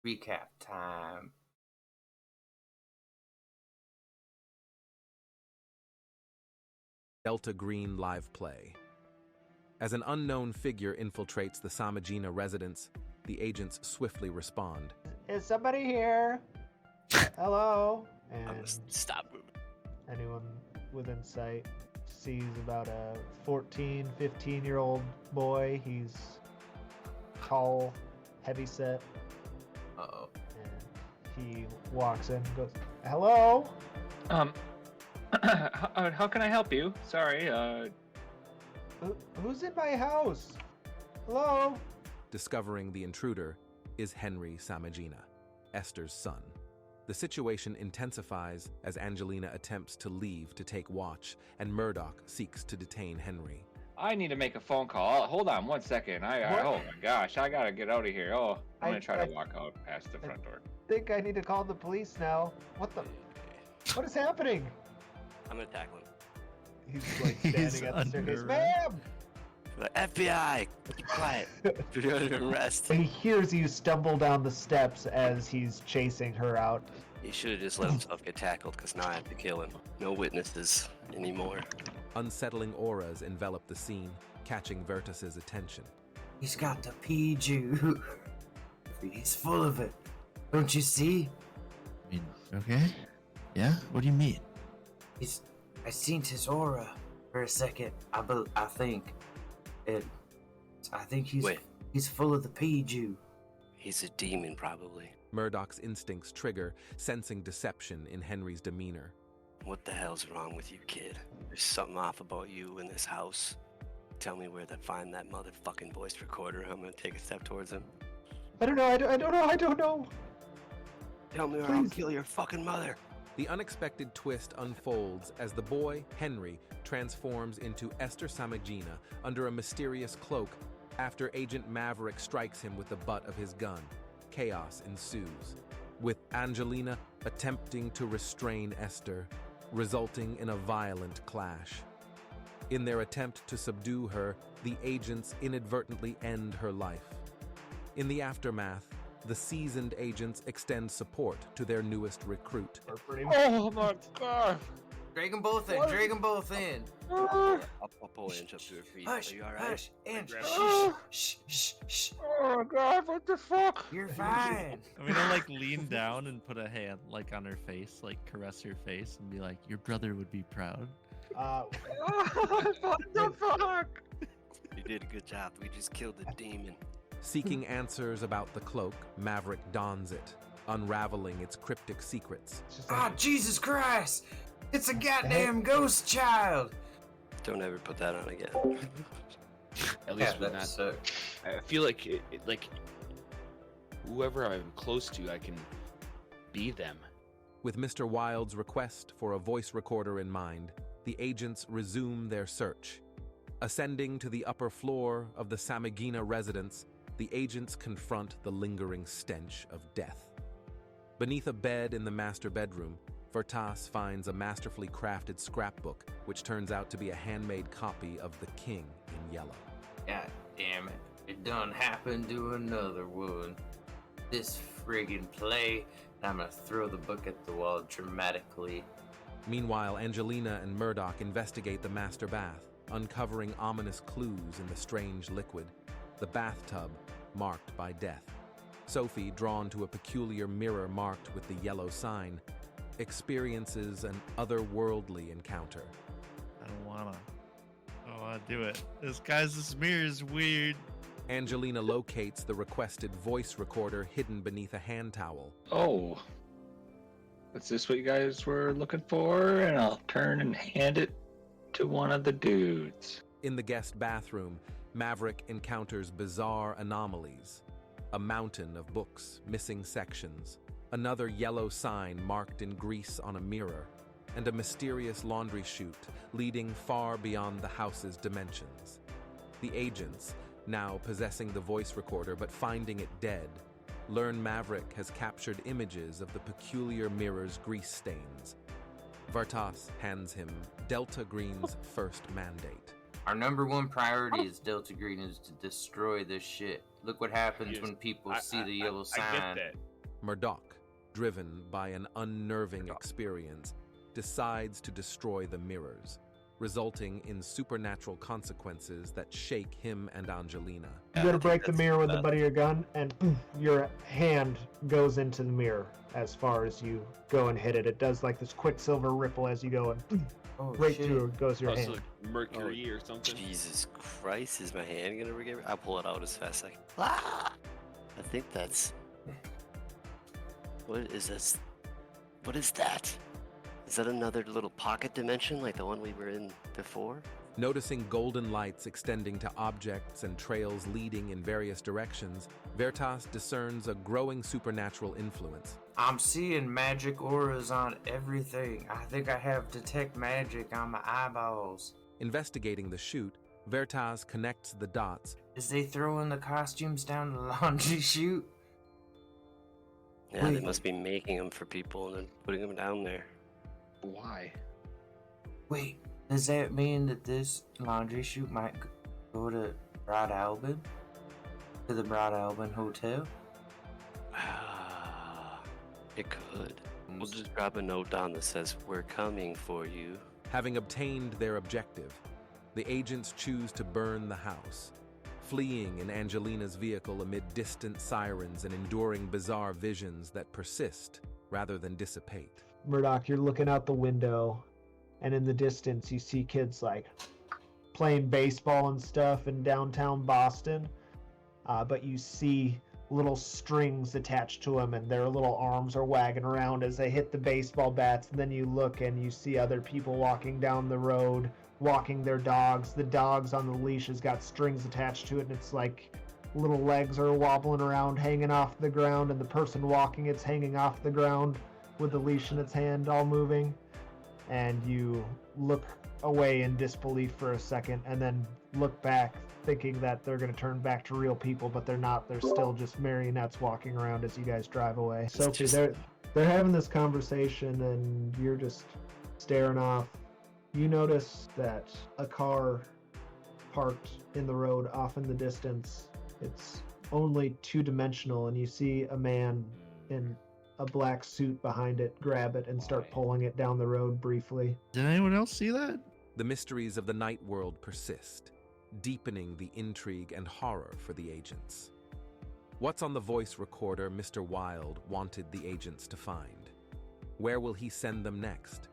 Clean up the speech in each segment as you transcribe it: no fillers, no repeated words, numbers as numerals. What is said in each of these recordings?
Recap time. Delta Green live play. As an unknown figure infiltrates the Samagina residence, the agents swiftly respond. Is somebody here? Hello? And Stop moving. anyone within sight sees about a 14, 15-year-old boy. He's tall, heavyset, Uh-oh. and he walks in and goes, hello? How can I help you? Sorry, Who's in my house? Hello? Discovering the intruder is Henry Samagina, Esther's son. The situation intensifies as Angelina attempts to leave to take watch, and Murdoch seeks to detain Henry. I need to make a phone call. Hold on 1 second. Oh my gosh, I gotta get out of here. Oh, I'm gonna try to walk out past the front door. I think I need to call the police now. What is happening? I'm gonna tackle him. He's like standing at the staircase. under Ma'am! The FBI! Keep quiet. You're under arrest. He hears you stumble down the steps as he's chasing her out. He should have just let himself get tackled, because now I have to kill him. No witnesses anymore. Unsettling auras envelop the scene, catching Vertus's attention. He's got the PG. He's full of it. Don't you see? I mean, okay. Yeah? What do you mean? I seen his aura for a second. I think Wait. he's full of the PG. He's a demon, probably. Murdoch's instincts trigger, sensing deception in Henry's demeanor. What the hell's wrong with you, kid? There's something off about you in this house. Tell me where to find that motherfucking voice recorder. I'm gonna take a step towards him. I don't know. I don't know. Tell me or I'll kill your fucking mother. The unexpected twist unfolds as the boy, Henry, transforms into Esther Samagina under a mysterious cloak after Agent Maverick strikes him with the butt of his gun. Chaos ensues, with Angelina attempting to restrain Esther, resulting in a violent clash. In their attempt to subdue her, the agents inadvertently end her life. In the aftermath, the seasoned agents extend support to their newest recruit. Oh my god! Drag them both in. Drag them both in. I'll pull Ange up to her feet. Hush, Are you alright? hush, and shh. Oh god, what the fuck? You're fine. I mean, I'll like lean down and put a hand like on her face, like caress her face and be like, your brother would be proud. What the fuck? You did a good job. We just killed the demon. Seeking answers about the cloak, Maverick dons it, unraveling its cryptic secrets. Jesus Christ! It's a goddamn ghost child. Don't ever put that on again. At least with that's that, I feel like like whoever I'm close to, I can be them. With Mr. Wilde's request for a voice recorder in mind, the agents resume their search. Ascending to the upper floor of the Samagina residence, the agents confront the lingering stench of death. Beneath a bed in the master bedroom, Vertas finds a masterfully crafted scrapbook, which turns out to be a handmade copy of The King in yellow. God damn it. It done happened to another one. This friggin' play. I'm gonna throw the book at the wall dramatically. Meanwhile, Angelina and Murdoch investigate the master bath, uncovering ominous clues in the strange liquid. The bathtub, marked by death. Sophie, drawn to a peculiar mirror marked with the yellow sign, experiences an otherworldly encounter. I don't wanna do it. This mirror is weird. Angelina locates the requested voice recorder hidden beneath a hand towel. Oh. Is this what you guys were looking for? And I'll turn and hand it to one of the dudes. In the guest bathroom, Maverick encounters bizarre anomalies. A mountain of books, missing sections, another yellow sign marked in grease on a mirror, and a mysterious laundry chute leading far beyond the house's dimensions. The agents, now possessing the voice recorder but finding it dead, learn Maverick has captured images of the peculiar mirror's grease stains. Vertas hands him Delta Green's first mandate. Our number one priority is Delta Green is to destroy this shit. Look what happens when people see the yellow sign. I get that. Murdoch, driven by an unnerving experience, decides to destroy the mirrors, resulting in supernatural consequences that shake him and Angelina. You go to break the mirror with the butt of your gun, and your hand goes into the mirror as far as you go and hit it. It does like this quicksilver ripple as you go, and right through goes your hand. Like mercury or something. Jesus Christ, is my hand gonna get? I'll pull it out as fast as I can. Ah! I think that's. What is this? What is that? Is that another little pocket dimension like the one we were in before? Noticing golden lights extending to objects and trails leading in various directions, Veritas discerns a growing supernatural influence. I'm seeing magic auras on everything. I think I have detect magic on my eyeballs. Investigating the chute, Veritas connects the dots. Is they throwing the costumes down the laundry chute? Yeah, they must be making them for people and then putting them down there. Why? Wait, does that mean that this laundry chute might go to Broad Albin? To the Broad Albin Hotel? It could. We'll just drop a note down that says, "We're coming for you." Having obtained their objective, the agents choose to burn the house, fleeing in Angelina's vehicle amid distant sirens and enduring bizarre visions that persist rather than dissipate. Murdoch, you're looking out the window, and in the distance you see kids like playing baseball and stuff in downtown Boston, but you see little strings attached to them, and their little arms are wagging around as they hit the baseball bats. And then you look and you see other people walking down the road, walking their dogs. The dogs on the leash has got strings attached to it, and it's like little legs are wobbling around, hanging off the ground, and the person walking it's hanging off the ground with the leash in its hand, all moving. And you look away in disbelief for a second, and then look back, thinking that they're going to turn back to real people, but they're not. They're still just marionettes walking around as you guys drive away. Sophie, they're having this conversation, and you're just staring off. You notice that a car parked in the road off in the distance. It's only two-dimensional, and you see a man in a black suit behind it grab it and start pulling it down the road briefly. Did anyone else see that? The mysteries of the night world persist, deepening the intrigue and horror for the agents. What's on the voice recorder Mr. Wilde wanted the agents to find? Where will he send them next?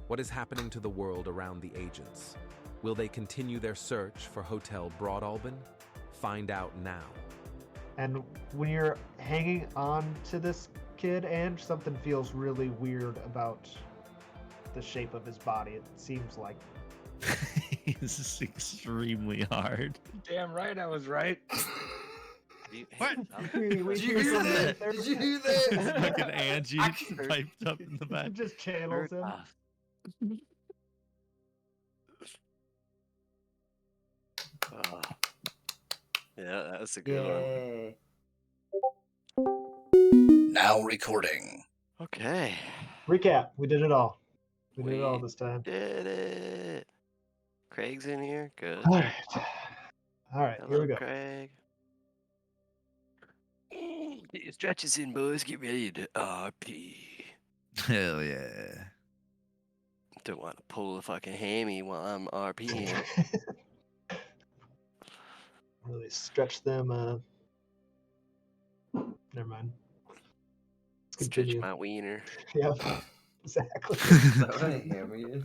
What is happening to the world around the agents? Will they continue their search for Hotel Broadalbin? Find out now. And when you're hanging on to this kid, and something feels really weird about the shape of his body. It seems like This is extremely hard. Damn right, I was right. What? Did you hear that? Did you hear that? Look at Angie piped up in the back. just channels him. Oh. Yeah, that's a good one. Now recording. Okay. Recap. We did it all. We did it all this time. Did it. Craig's in here. Good. All right. All right. Hello, Here we go. Craig. Get your stretches in, boys. Get ready to RP. Hell yeah. Don't want to pull a fucking hammy while I'm RPing. Really stretch them. Never mind. Let's Stretch continue. my wiener. Yep. Exactly. Is that what a hammer is?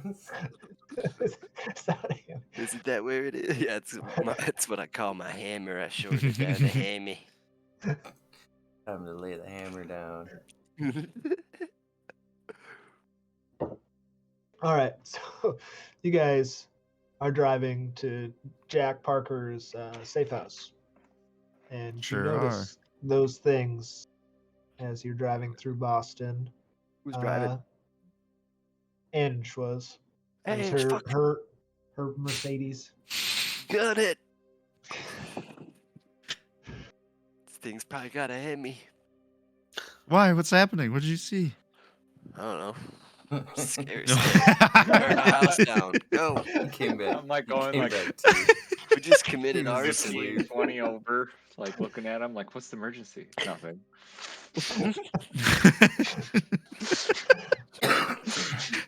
It's not a hammer. Isn't that where it is? Yeah, it's what I call my hammer. I shortened it down to hammy. Time to lay the hammer down. All right. So you guys are driving to Jack Parker's safe house. And Sure you notice those things as you're driving through Boston. Who's driving? Ange was. It was Ange, fuck. her Mercedes. Got it. This thing's probably got a hammy. Why? What's happening? What did you see? I don't know. Scary. Burn the house down. Go. Came back. I'm like going Came like back too. We just committed He was arson. asleep. 20 over, like looking at him, like, what's the emergency? Nothing.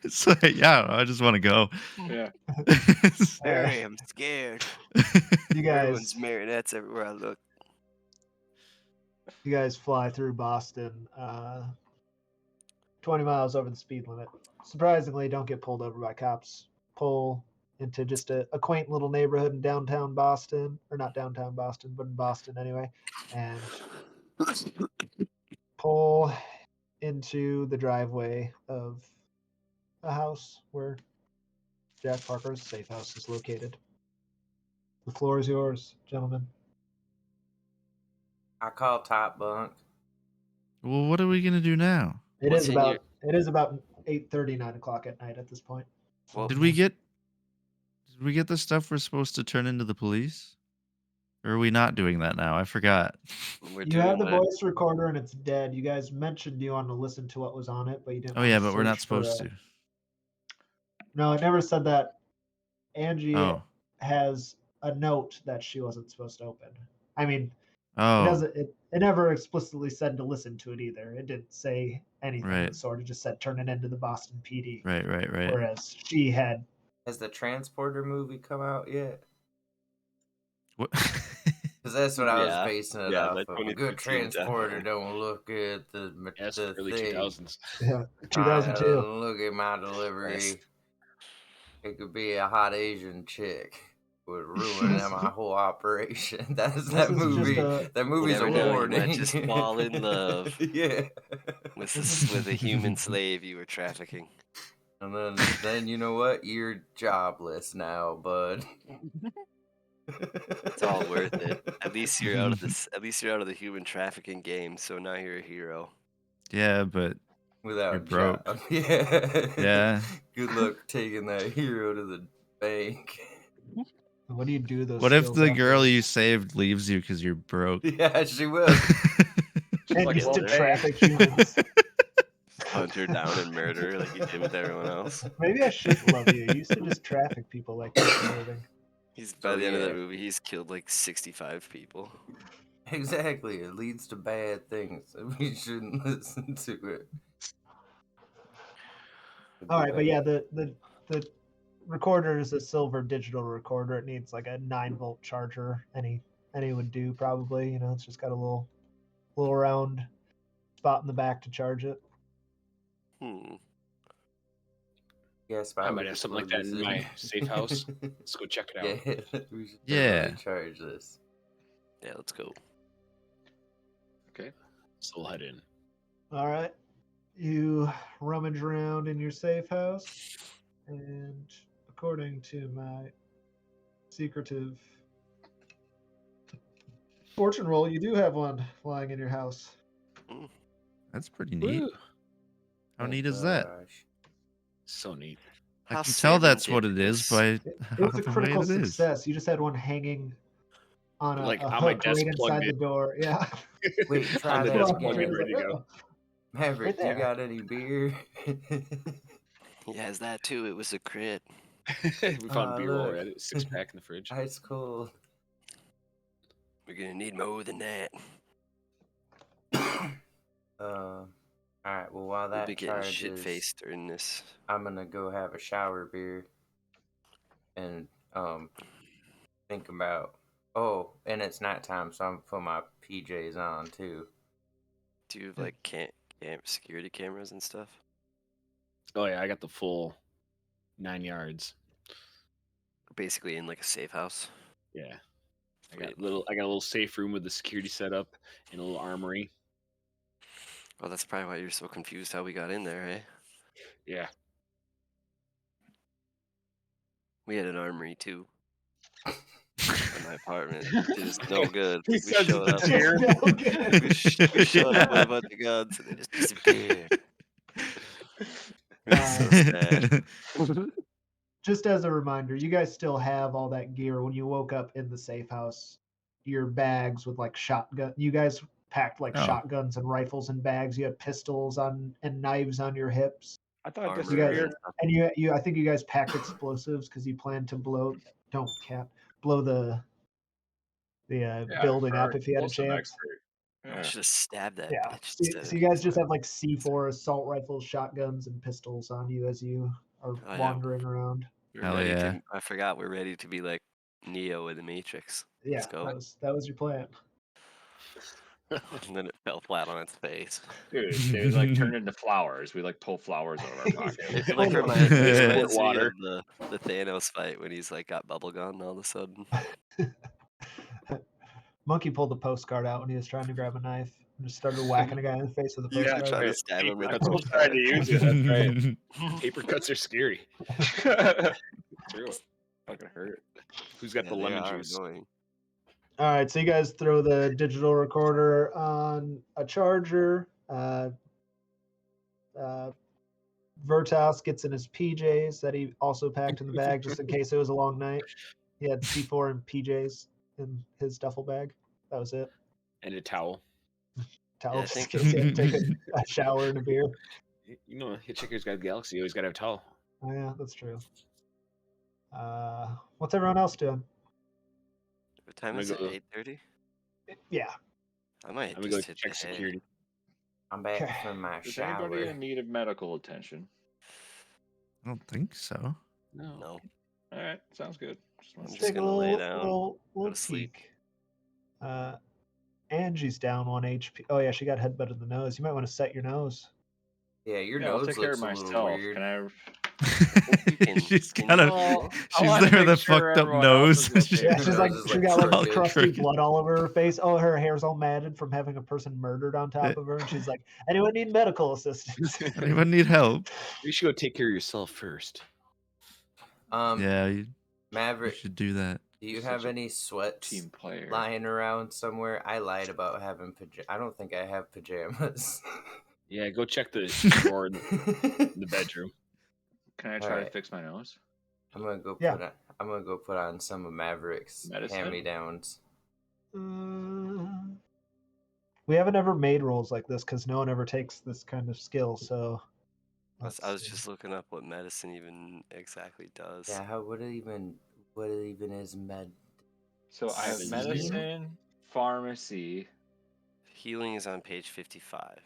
So yeah, I just want to go. Yeah. Barry, I'm scared. You guys, Everyone's marionettes everywhere I look. you guys fly through Boston, 20 miles over the speed limit. Surprisingly, don't get pulled over by cops. Pull into just a quaint little neighborhood in downtown Boston, or not downtown Boston, but in Boston anyway, and pull into the driveway of a house where Jack Parker's safe house is located. The floor is yours, gentlemen. I call top bunk. Well, what are we gonna do now? It What's is in about 8:30, 9 o'clock at night at this point. Well, Did we get the stuff we're supposed to turn into the police? Or are we not doing that now? I forgot. We're You have the doing voice recorder and it's dead. You guys mentioned you wanted to listen to what was on it, but you didn't. Oh want yeah, to but we're not search for supposed the- to. No, it never said that. Angie Oh. has a note that she wasn't supposed to open. I mean, it Oh. doesn't. It never explicitly said to listen to it either. It didn't say anything of Right. the sort. It just said turn it into the Boston PD. Right. Whereas she had. Has the Transporter movie come out yet? What? Because that's what I was Yeah. basing it Yeah, off that of. A good 2013 transporter definitely. don't look at the Yes, the early thing. 2000s. Yeah, Trying 2002. to look at my delivery. It could be a hot Asian chick. Would ruin my whole operation. That This that is just movie. a- That movie's never a know, you warning. might just fall in love. Yeah. With a human slave you were trafficking. And then you know what? You're jobless now, bud. It's all worth it. At least you're out of this. At least you're out of the human trafficking game. So now you're a hero. Yeah, but Without You're broke. job. Yeah. yeah. Good luck taking that hero to the bank. What do you do those? What if skills the after? girl you saved leaves you because you're broke? Yeah, she will. And Like, used well, to hey. traffic humans? Hunt her down and murder her like you did with everyone else. Maybe I shouldn't love you. You used to just traffic people like that for a living. By the end of yeah. that movie, he's killed like 65 people. Exactly. It leads to bad things. We shouldn't listen to it. All right, but yeah, the recorder is a silver digital recorder. It needs like a 9-volt charger. Any would do probably. You know, it's just got a little round spot in the back to charge it. Yes, I might have something like that in my safe house. Let's go check it out. Yeah, we should Yeah. totally charge this. Yeah, let's go. Okay. So we'll head in. All right, you rummage around in your safe house, and according to my secretive fortune roll, you do have one flying in your house. That's pretty neat. Woo. How Oh, neat is that? gosh. So neat. I How can tell that's serendipitous. what it is by It was a the way critical it is. success. You just had one hanging on a, Like, a on my hook desk right plugged inside the in. door. Yeah. Wait, try On the that desk Plugged plugged in, in, it's ready like, to go. "Oh." Maverick, Right you there. got any beer? He has that too. It was a crit. We found a beer roll. look. We had a 6-pack in the fridge. Ice cold. We're gonna need more than that. Alright, well, while We'll that be getting charges, shit faced during this. I'm gonna go have a shower beer and think about. Oh, and it's nighttime, so I'm putting my PJs on too. Do you have like security cameras and stuff? Oh yeah, I got the full 9 yards. Basically in like a safe house. Yeah. I got Sweet. a little safe room with the security setup and a little armory. Well, that's probably why you're so confused how we got in there, eh? Yeah. We had an armory too. In my apartment. It is no good. He We says showed it's up. a chair. No good. We showed up with a bunch of guns and they just disappeared. It's so sad. Just as a reminder, you guys still have all that gear. When you woke up in the safe house, your bags with like shotgun. You guys packed like Oh. shotguns and rifles in bags. You had pistols on and knives on your hips. I thought Armor this You guys- disappeared. And you I think you guys packed explosives because you planned to blow. Don't cap. blow the building up sure, if you had a Wilson chance. expert. I Yeah. should have stabbed that Yeah. bitch. So, instead so of you guys just fire. have like C4 assault rifles, shotguns, and pistols on you as you are Oh, yeah. wandering around. We're Hell ready yeah. to. I forgot we're ready to be like Neo in the Matrix. Yeah, Let's go. that was your plan. And then it fell flat on its face. Dude, they like turned into flowers. We like pull flowers out of our pocket. It like Totally. reminds me water. of the Thanos fight when he's like got bubble gum all of a sudden. Monkey pulled the postcard out when he was trying to grab a knife and just started whacking a guy in the face with a Yeah, postcard. Trying to right. stab him with I a told I tried to use it. That's right. Paper cuts are scary. True. Fucking hurt. Who's got Yeah, the they lemon are juice? annoying. All right, so you guys throw the digital recorder on a charger. Vertas gets in his PJs that he also packed in the bag just in case it was a long night. He had C4 and PJs in his duffel bag. That was it. And a towel. Towel Yeah, I just in think- case he had to take a shower and a beer. You know, Hitchhiker's Guide to the Galaxy. You always got to have a towel. Oh yeah, that's true. What's everyone else doing? What time I'm is gonna it? go- 8:30. Yeah. I might I'm gonna just go hit check the hay. security. I'm back Okay. from my Is shower. anybody in need of medical attention? I don't think so. No. No. All right, sounds good. Just I'm wanted to just Take a gonna lay little, down, little go to sleep. peek. Angie's down 1 HP. Oh yeah, she got headbutt in the nose. You might want to set your nose. Yeah, your Yeah, I'll nose take care looks of a little myself. weird. Can I? She's can got you- a. Well, I She's wanna there with a make sure fucked up everyone nose. else is okay. Yeah, Her she's nose like is, she like, got like crooked. crusty Crooked. blood all over her face. Oh, her hair's all matted from having a person murdered on top of her, and she's like, "Anyone need medical assistance?" Anyone need help? You should go take care of yourself first. Yeah, you Maverick, should do that. do you Such have a any sweats Team player. lying around somewhere? I lied about having pajamas. I don't think I have pajamas. Yeah, go check the drawer in the bedroom. Can I try to Alright. fix my nose? I'm gonna go Yeah. put on some of Maverick's Medicine? hand-me-downs. We haven't ever made rolls like this because no one ever takes this kind of skill. So I was let's see. just looking up what medicine even exactly does. Yeah, what it even is med? So I have See? medicine, pharmacy. Healing is on page 55.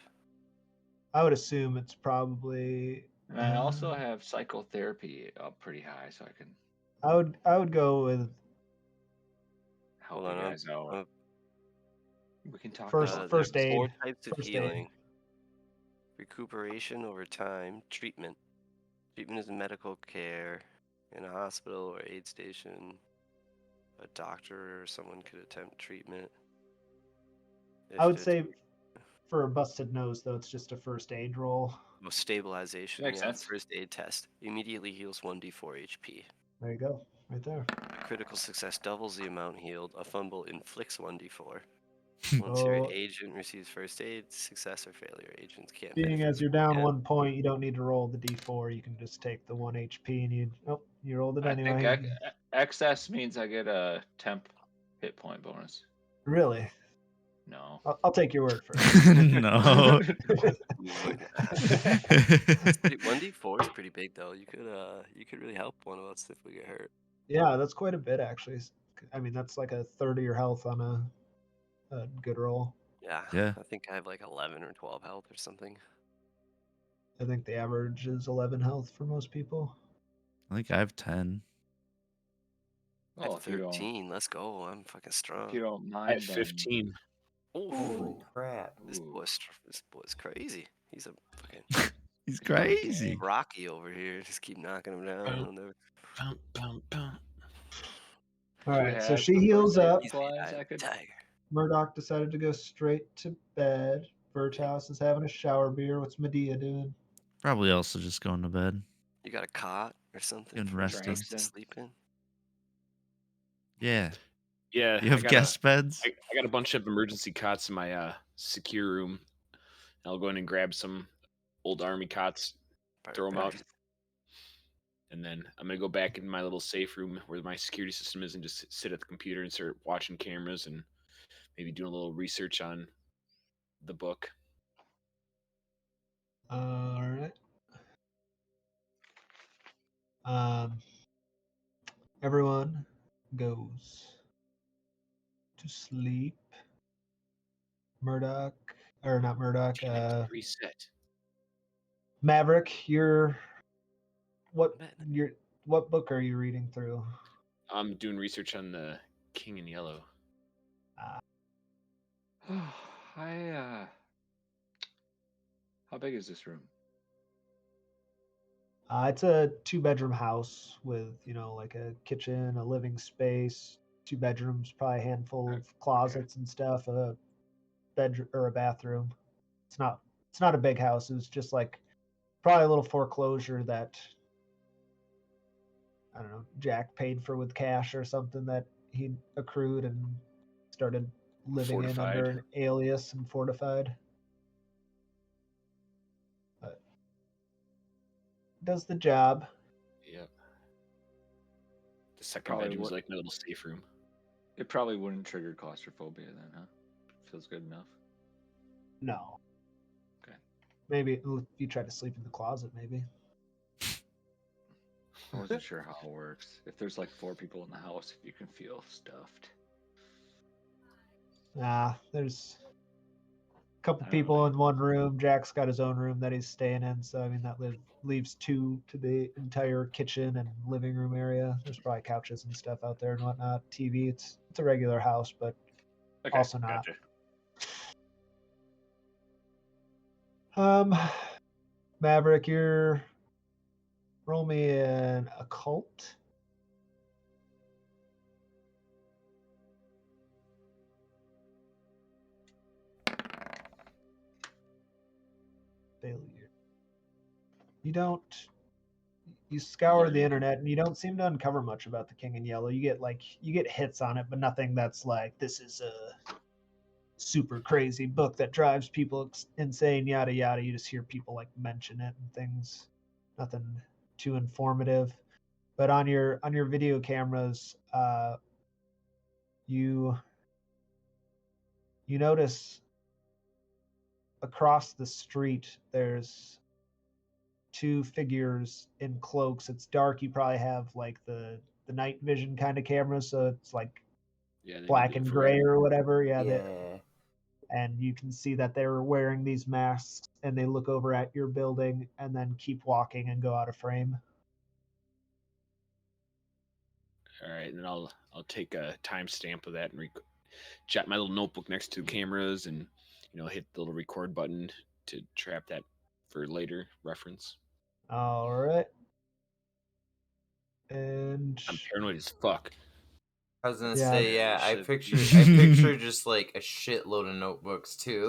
I would assume it's probably. And I also have psychotherapy up pretty high, so I can I would go with help Hold you on, guys out. We can talk First- about first this. aid. 4 types of First aid. healing. Recuperation over time. Treatment. Treatment is medical care in a hospital or aid station. A doctor or someone could attempt treatment. I would If say it's- for a busted nose though, it's just a first aid roll. stabilization. Makes yeah, sense. First aid test. Immediately heals 1d4 HP. There you go, right there. A critical success doubles the amount healed. A fumble inflicts 1d4. Once your Oh. agent receives first aid, success or failure, agents can't. Being benefit as you're from it down again. 1 point, you don't need to roll the d4. You can just take the 1 HP and you rolled it I anyway. think excess means I get a temp hit point bonus. Really? No. I'll take your word for it. No. 1d4 is pretty big though. You could really help one of us if we get hurt. Yeah, that's quite a bit actually. I mean, that's like a third of your health on a good roll. Yeah. Yeah. I think I have like 11 or 12 health or something. I think the average is 11 health for most people. I think I have 10. I have Oh, if you don't, 13. Let's go. I'm fucking strong. if you don't I mind, have 15. Holy Ooh, crap! this Ooh. boy's crazy. He's a fucking He's crazy. Rocky over here. Just keep knocking him down. He'll never- Bum, bum, bum. All Do you right, so have she some heals first aid up. He's supplies the I could- tiger. Murdoch decided to go straight to bed. Vertas is having a shower beer. What's Medea doing? Probably also just going to bed. You got a cot or something Getting for rested. us to sleep in? Yeah. Yeah, You have I got guest beds? I got a bunch of emergency cots in my secure room. I'll go in and grab some old army cots, throw 'em out. Perfect. and then I'm gonna go back in my little safe room where my security system is and just sit at the computer and start watching cameras and maybe doing a little research on the book. All right. Everyone goes to sleep. Murdoch, or not Murdoch, Damn it, reset. Maverick, what Man, what book are you reading through? I'm doing research on the King in Yellow. I How big is this room? It's a 2-bedroom house with, like a kitchen, a living space, 2 bedrooms, probably a handful of closets and stuff, a bedroom or a bathroom. It's not a big house. It's just like probably a little foreclosure that I don't know, Jack paid for with cash or something that he accrued and started living in under Fortified. an alias and fortified. But does the job. Yep. The second Probably bedroom's what- like my little safe room. It probably wouldn't trigger claustrophobia then, huh? Feels good enough. No. Okay. Maybe if you try to sleep in the closet, maybe. I wasn't sure how it works. If there's like 4 people in the house, if you can feel stuffed. There's a couple I don't people know. in one room. Jack's got his own room that he's staying in, so I mean that leaves 2 to the entire kitchen and living room area. There's probably couches and stuff out there and whatnot. TV. It's a regular house, but Okay, also not. gotcha. Maverick, roll me an occult. Failure. You scour the Learn. internet and you don't seem to uncover much about the King in Yellow. You get hits on it, but nothing that's like this is a super crazy book that drives people insane, yada yada. You just hear people like mention it and things. Nothing too informative. But on your video cameras, you notice across the street there's 2 figures in cloaks. It's dark. You probably have like the night vision kind of camera, so it's like Yeah, they black need and infrared. gray or whatever. Yeah, Yeah. and you can see that they're wearing these masks and they look over at your building and then keep walking and go out of frame. All right, and then I'll take a timestamp of that and jot my little notebook next to the cameras, and hit the little record button to trap that for later reference. All right. And I'm paranoid as fuck. I was gonna Yeah. say, yeah, You I should picture just like a shitload of notebooks too.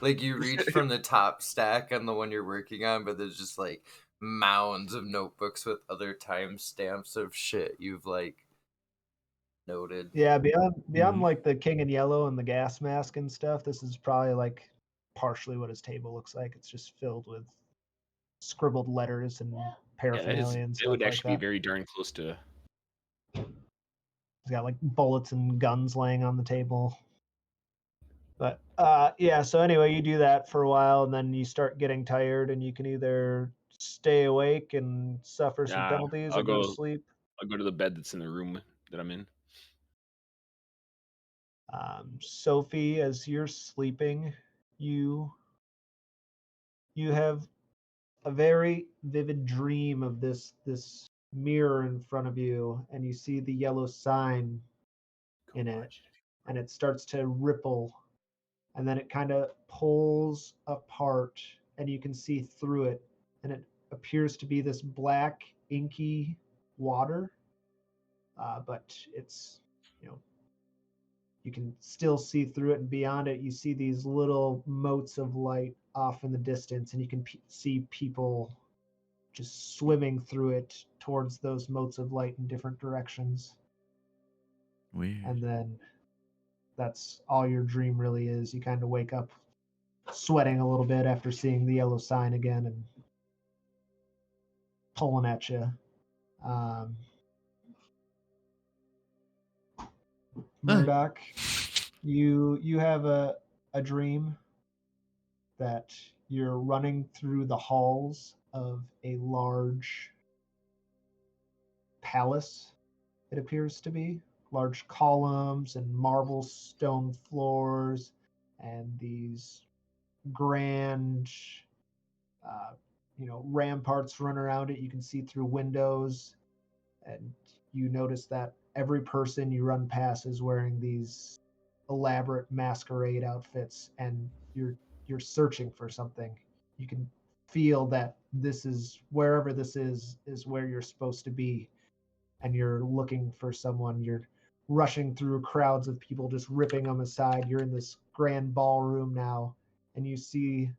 Like you reach from the top stack on the one you're working on, but there's just like mounds of notebooks with other timestamps of shit you've like noted. yeah, beyond Mhm. like the King in Yellow and the gas mask and stuff, this is probably like partially what his table looks like. It's just filled with scribbled letters and Yeah, paraphernalia and it stuff would like actually be that. very darn close to. He's got like bullets and guns laying on the table. But yeah, so anyway, you do that for a while and then you start getting tired and you can either stay awake and suffer some Nah, penalties I'll or go to go. sleep. I'll go to the bed that's in the room that I'm in. Sophie, as you're sleeping, you have a very vivid dream of this mirror in front of you, and you see the yellow sign in it, and it starts to ripple, and then it kind of pulls apart, and you can see through it, and it appears to be this black inky water, but it's you can still see through it, and beyond it you see these little motes of light off in the distance, and you can see people just swimming through it towards those motes of light in different directions. Weird. And then that's all your dream really is. You kind of wake up sweating a little bit after seeing the yellow sign again and pulling at you. Murdoch, you have a dream that you're running through the halls of a large palace, it appears to be, large columns and marble stone floors and these grand, uh, ramparts run around it. You can see through windows, and you notice that every person you run past is wearing these elaborate masquerade outfits, and you're searching for something. You can feel that this is wherever this is where you're supposed to be, and you're looking for someone. You're rushing through crowds of people, just ripping them aside. You're in this grand ballroom now, and you see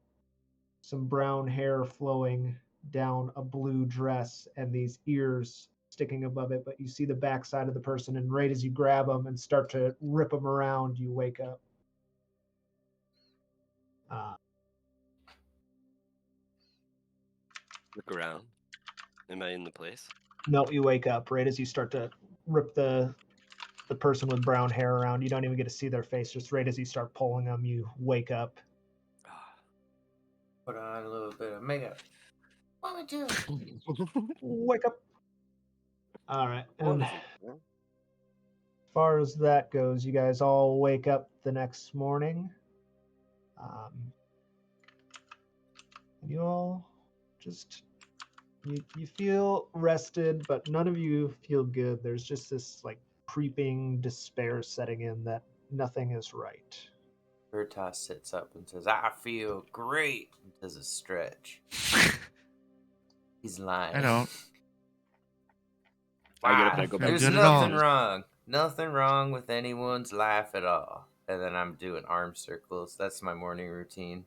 some brown hair flowing down a blue dress and these ears sticking above it, but you see the backside of the person, and right as you grab them and start to rip them around, you wake up. Look around. Am I in the place? No, you wake up right as you start to rip the person with brown hair around. You don't even get to see their face. Just right as you start pulling them, you wake up. Put on a little bit of makeup. What would you? Wake up. All right. And as Wonderful. far as that goes, you guys all wake up the next morning. And you all just you feel rested, but none of you feel good. There's just this like creeping despair setting in that nothing is right. Vertas sits up and says, "I feel great." And does a stretch. He's lying. I don't. I get up and I go back. There's Good at nothing all. wrong. Nothing wrong with anyone's laugh at all. And then I'm doing arm circles. That's my morning routine.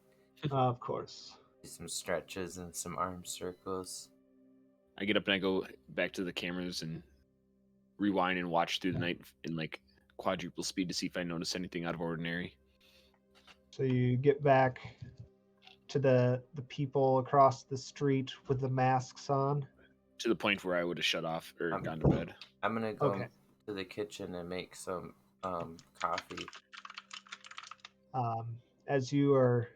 Of course. Some stretches and some arm circles. I get up and I go back to the cameras and rewind and watch through the night in like quadruple speed to see if I notice anything out of ordinary. So you get back to the people across the street with the masks on. To the point where I would have shut off or gone to bed. I'm gonna go Okay. to the kitchen and make some coffee. As you are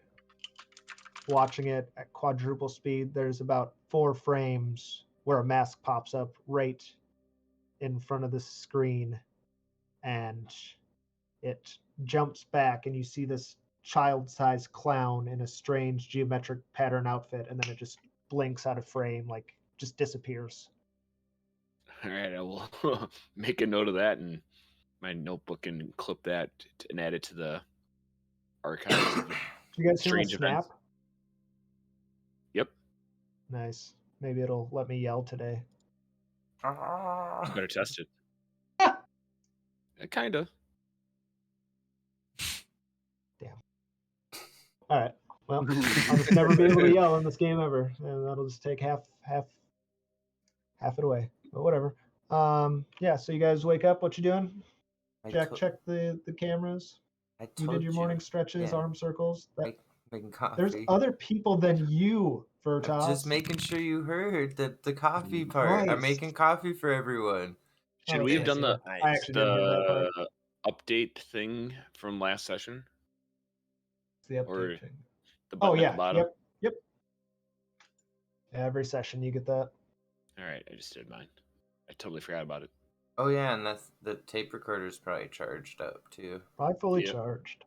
watching it at quadruple speed, there's about 4 frames where a mask pops up right in front of the screen, and it jumps back, and you see this child-sized clown in a strange geometric pattern outfit, and then it just blinks out of frame, like just disappears. All right, I will make a note of that in my notebook and clip that and add it to the archives. Of You guys hear a strange snap? events. Yep. Nice. Maybe it'll let me yell today. You better test it. Kind of. All right. Well, I'll just never be able to yell in this game ever, and that'll just take half it away. But whatever. Yeah. So you guys wake up. What you doing? Jack, check the cameras. You did your morning stretches, yeah. arm circles. Making coffee. There's other people than you, Vertas. Just making sure you heard the coffee part. I'm Christ. making coffee for everyone. Should we have done the I actually didn't hear that part. update thing from last session? The update or thing. The Oh button at yeah. the bottom? Yep. Every session you get that. All right, I just did mine. I totally forgot about it. Oh yeah, and that's the tape recorder's probably charged up too. Probably fully Yep. charged.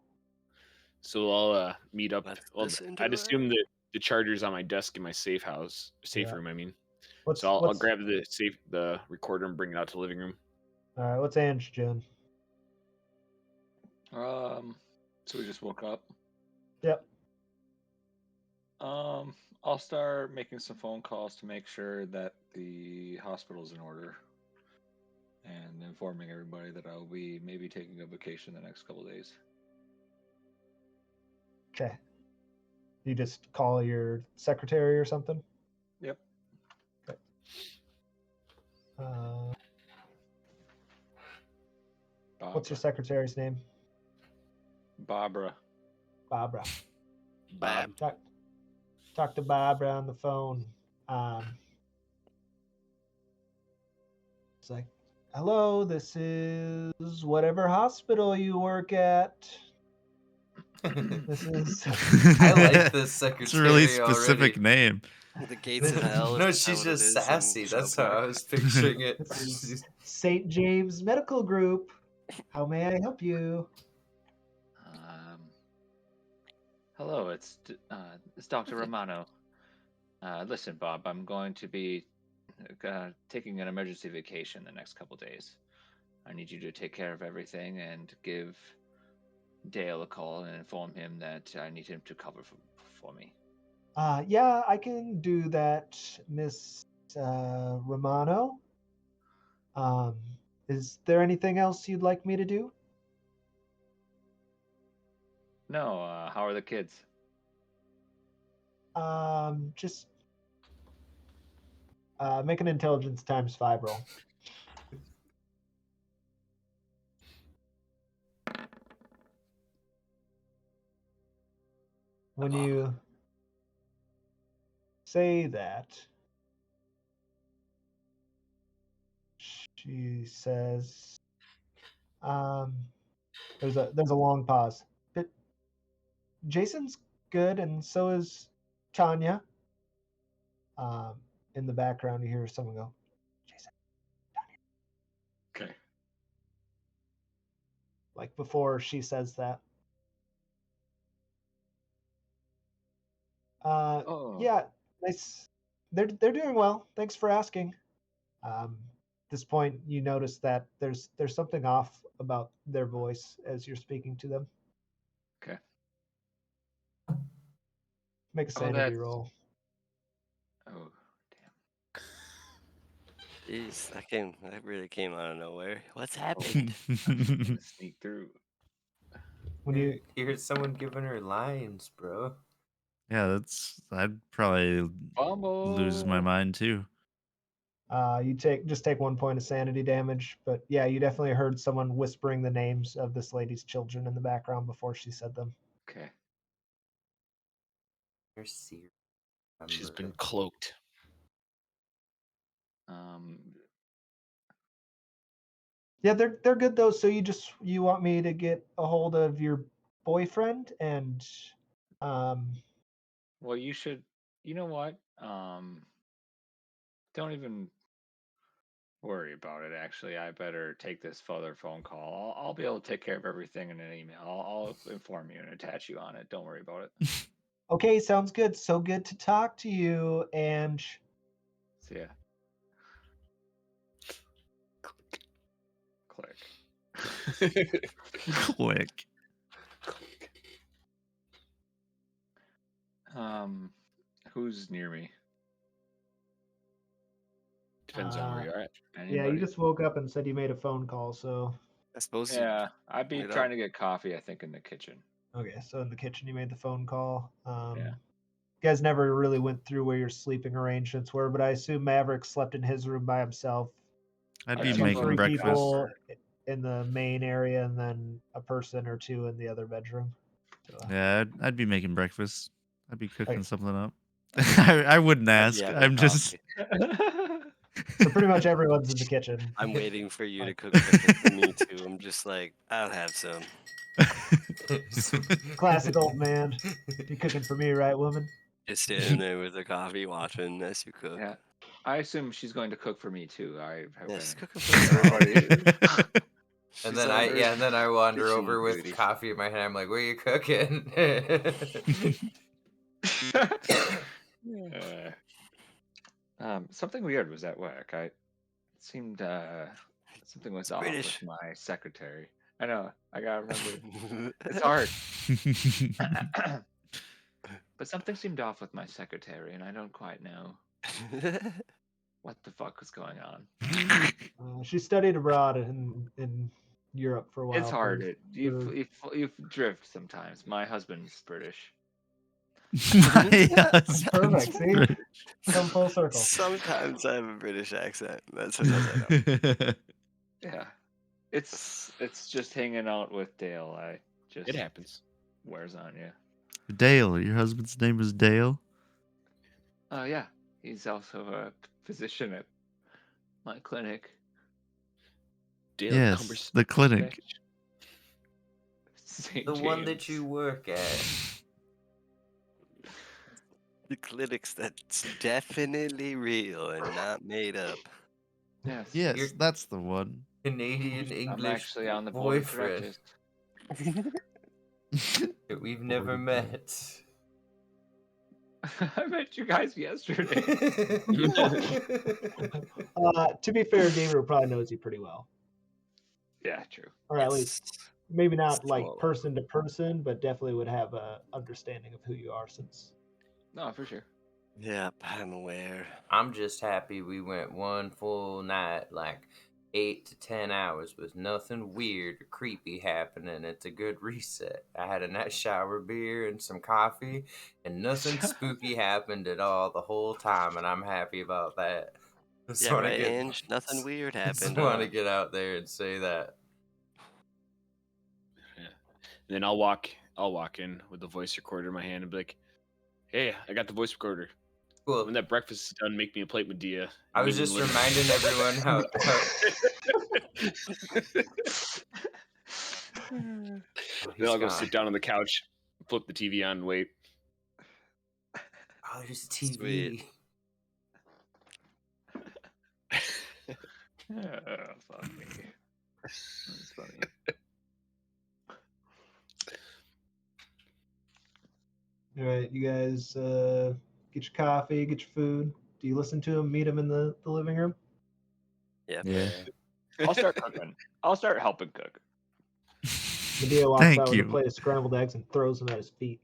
So I'll meet up. Let's Well, listen to I'd it. assume that the charger's on my desk in my safe Yeah. room. I mean, What's so I'll what's grab the recorder and bring it out to the living room. all right? What's Ange doing? So we just woke up. Yep. I'll start making some phone calls to make sure that the hospital's in order, and informing everybody that I'll be maybe taking a vacation the next couple of days. Okay. You just call your secretary or something? Yep. Okay. What's your secretary's name? Barbara. Barbara. Bab. Talk to Barbara on the phone. It's like, hello, this is whatever hospital you work at. This is I like this secretary It's a really specific already. name. The gates of hell. No, if that's she's what it just is in sassy. That's how Shrubpark. I was picturing it. This is St. James Medical Group. How may I help you? Hello, it's Dr. Romano. Listen, Bob, I'm going to be taking an emergency vacation the next couple days. I need you to take care of everything and give Dale a call and inform him that I need him to cover for me. Yeah, I can do that, Miss Romano. Um, is there anything else you'd like me to do? No, how are the kids? Just make an intelligence ×5 roll. When you say that, she says, there's a long pause. But Jason's good, and so is Tanya. In the background, you hear someone go, Jason, Okay. like before she says that. Oh. Yeah, nice. They're doing well. Thanks for asking. At this point, you notice that there's something off about their voice as you're speaking to them. Okay. Make a Oh, sanity that's. roll. Oh, Jeez, that really came out of nowhere. What's damn. happened? I'm gonna sneak through. When you You heard someone giving her lines, bro. Yeah, I'd probably lose my Fumble. mind too. you take 1 point of sanity damage, but yeah, you definitely heard someone whispering the names of this lady's children in the background before she said them. Okay. You're serious. She's been cloaked. Yeah, they're good though. So you want me to get a hold of your boyfriend and Well, you should. You know what? Don't even worry about it. Actually, I better take this further phone call. I'll be able to take care of everything in an email. I'll inform you and attach you on it. Don't worry about it. okay, sounds good. So good to talk to you. And See ya. Click. Quick. Who's near me? Depends on where you're at. yeah, Anybody? you just woke up and said you made a phone call. So I suppose. Yeah, I'd be Wait trying up. to get coffee. I think in the kitchen. okay, so in the kitchen you made the phone call. Yeah. You guys never really went through where your sleeping arrangements were, but I assume Maverick slept in his room by himself. I'd I be got Two, making three breakfast. people in the main area, and then a person or two in the other bedroom. So, Yeah, I'd be making breakfast. I'd be cooking Okay. something up. I wouldn't I'd be ask. having I'm just. coffee. so pretty much everyone's in the kitchen. I'm waiting for you to cook breakfast for me too. I'm just like, I'll have some. Classic old man. You cooking for me, right, woman? Just sitting there with a coffee, watching as you cook. Yeah. I assume she's going to cook for me too. Yeah, she's cooking for everybody. And She's then on her then I wander kitchen over with duty. coffee in my hand. I'm like, "What are you cooking?" Something weird was at work. It seemed something was off British. with my secretary. I know. I gotta remember. It's hard. But something seemed off with my secretary, and I don't quite know what the fuck was going on. She studied abroad in Europe for a while. It's hard. for- You drift sometimes. My husband's British. My husband's Perfect. See, British. come full circle. Sometimes I have a British accent. That's sometimes I don't. Yeah, it's just hanging out with Dale. It happens. Wears on you. Dale, your husband's name is Dale? Oh yeah, he's also a physician at my clinic. Dale Yes, Cumbers. the clinic. St. The one that James. you work at. The clinic's that's definitely real and not made up. Yes. Yes, You're- that's the one. Canadian I'm English actually on the board of boyfriend directors. that we've never met. I met you guys yesterday. To be fair, David probably knows you pretty well, Yeah, true. or at least Yes. maybe not like Small. person to person, but definitely would have a understanding of who you are since. No, for sure. Yep, I'm aware. I'm just happy we went one full night, like 8 to 10 hours, with nothing weird or creepy happening. It's a good reset. I had a nice shower beer and some coffee, and nothing spooky happened at all the whole time, and I'm happy about that. Just Yeah, wanna right, get, Ange? Nothing weird just happened, want to huh? get out there and say that. Yeah. And then I'll walk in with the voice recorder in my hand and be like, "Hey, I got the voice recorder. Cool. When that breakfast is done, make me a plate, Medea." I was just reminding everyone how Then he's I'll go gone. sit down on the couch, flip the TV on, and wait. Oh, there's a TV. Sweet. Oh, fuck me. That's funny. All right, you guys get your coffee, get your food. Do you listen to him? Meet him in the living room. Yep. Yeah. I'll start cooking. I'll start helping cook. Medea walks Thank out with a you. plate of scrambled eggs and throws them at his feet.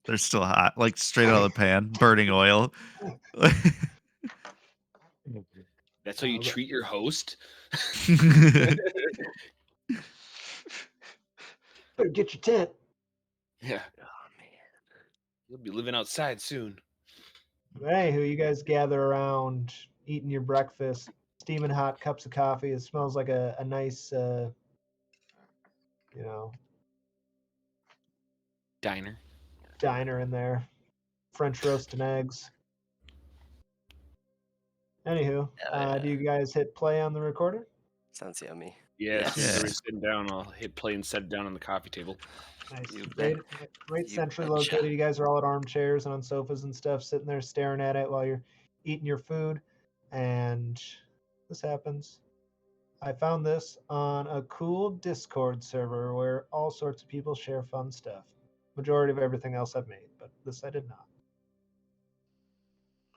They're still hot, like straight out of the pan, burning oil. That's how you treat your host? Better get your tent. Yeah. Oh, man. You'll be living outside soon. Anywho, you guys gather around, eating your breakfast, steaming hot cups of coffee. It smells like a nice, Diner. diner in there. French roast and eggs. Anywho, Hell do yeah. you guys hit play on the recorder? Sounds yummy. Yeah, as soon as Yeah. everybody's sitting down, I'll hit play and set it down on the coffee table. Nice. You Great, bet. great You centrally betcha. located. You guys are all at armchairs and on sofas and stuff, sitting there staring at it while you're eating your food. And this happens. I found this on a cool Discord server where all sorts of people share fun stuff. Majority of everything else I've made, but this I did not.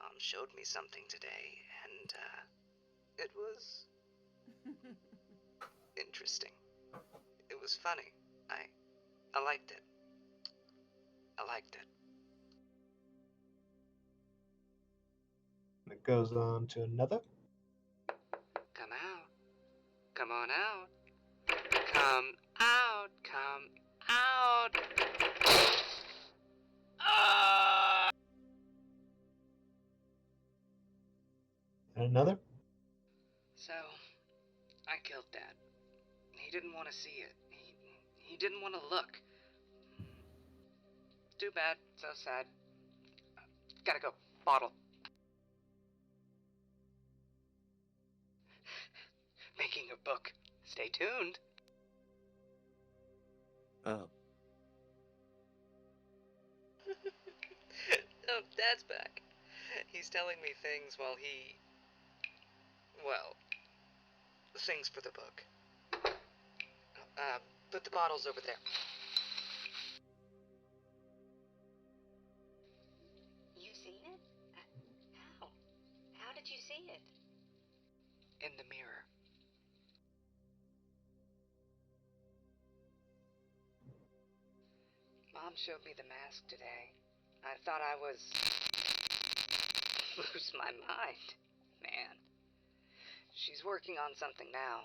Mom showed me something today, and it was interesting. It was funny. I liked it. I liked it. And it goes on to another. Come out. Come on out. Come out. Come out. Ah! And another. So, I killed Dad. He didn't want to see it. He didn't want to look. Too bad. So sad. Gotta go. Bottle. Making a book. Stay tuned. Oh. Oh, Dad's back. He's telling me things while well, things for the book. Put the bottles over there. You seen it? How? How did you see it? In the mirror. Mom showed me the mask today. I thought I was... lose my mind. Man. She's working on something now.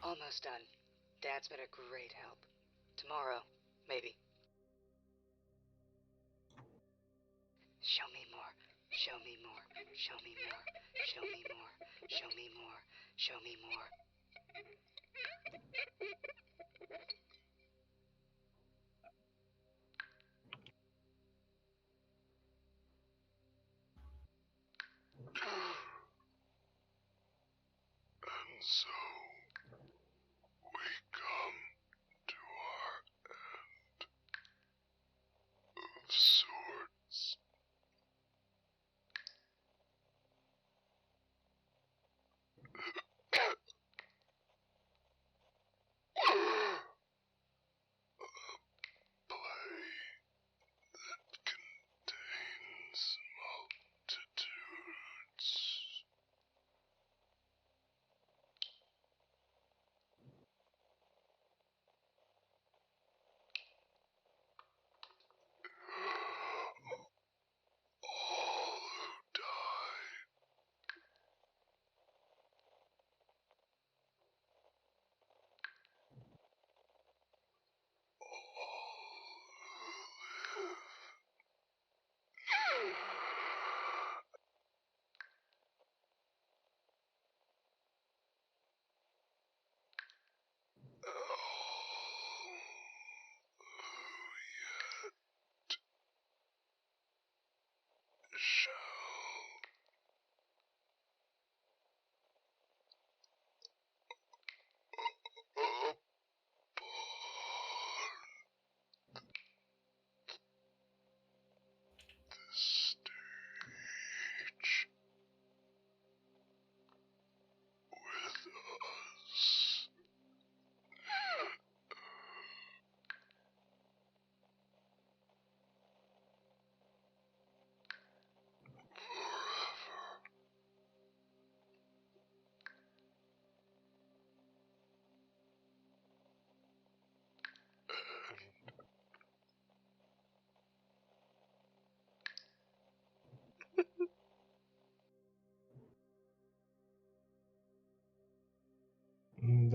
Almost done. Dad's been a great help. Tomorrow, maybe. Show me more. Show me more. Show me more. Show me more. Show me more. Show me more. And so we come to our end.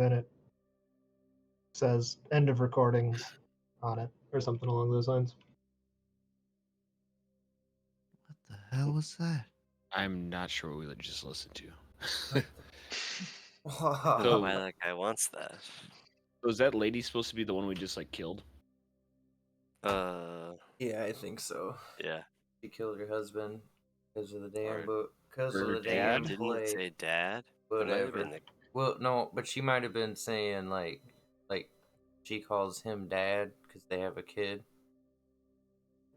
then it says end of recordings on it or something along those lines. What the hell was that? I'm not sure what we just listened to. I don't know So- why that guy wants that. Was that lady supposed to be the one we just like killed? Yeah, I think so. Yeah. She killed her husband because of the damn Or- book. Because of or the dad? damn Didn't play. it say dad? It might have Whatever. been the Well, no, but she might have been saying like she calls him dad because they have a kid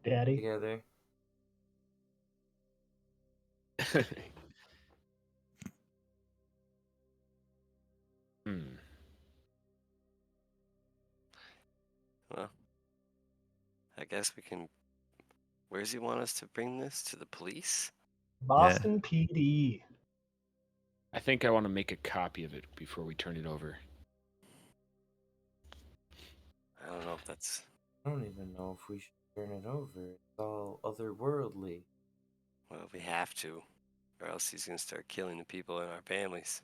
Daddy. together. Hmm. Well, I guess we can. Where does he want us to bring this? To the police? Boston PD. I think I want to make a copy of it before we turn it over. I don't know if that's. I don't even know if we should turn it over. It's all otherworldly. Well, we have to, or else he's gonna start killing the people in our families.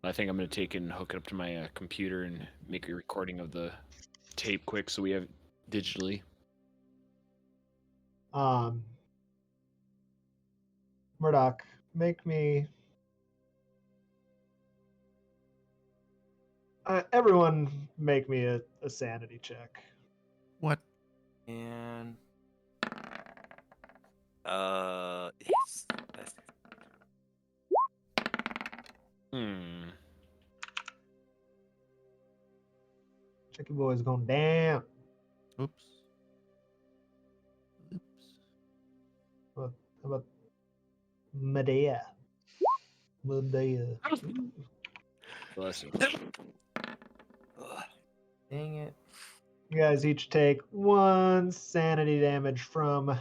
I think I'm gonna take it and hook it up to my computer and make a recording of the tape quick so we have it digitally. Murdoch, make me. Everyone, make me a sanity check. What? And Yes. That's- Hmm. Chicky boy's going down. Oops. Oops. How about Medea? Medea. Bless you. Ugh. dang it. You guys each take 1 sanity damage from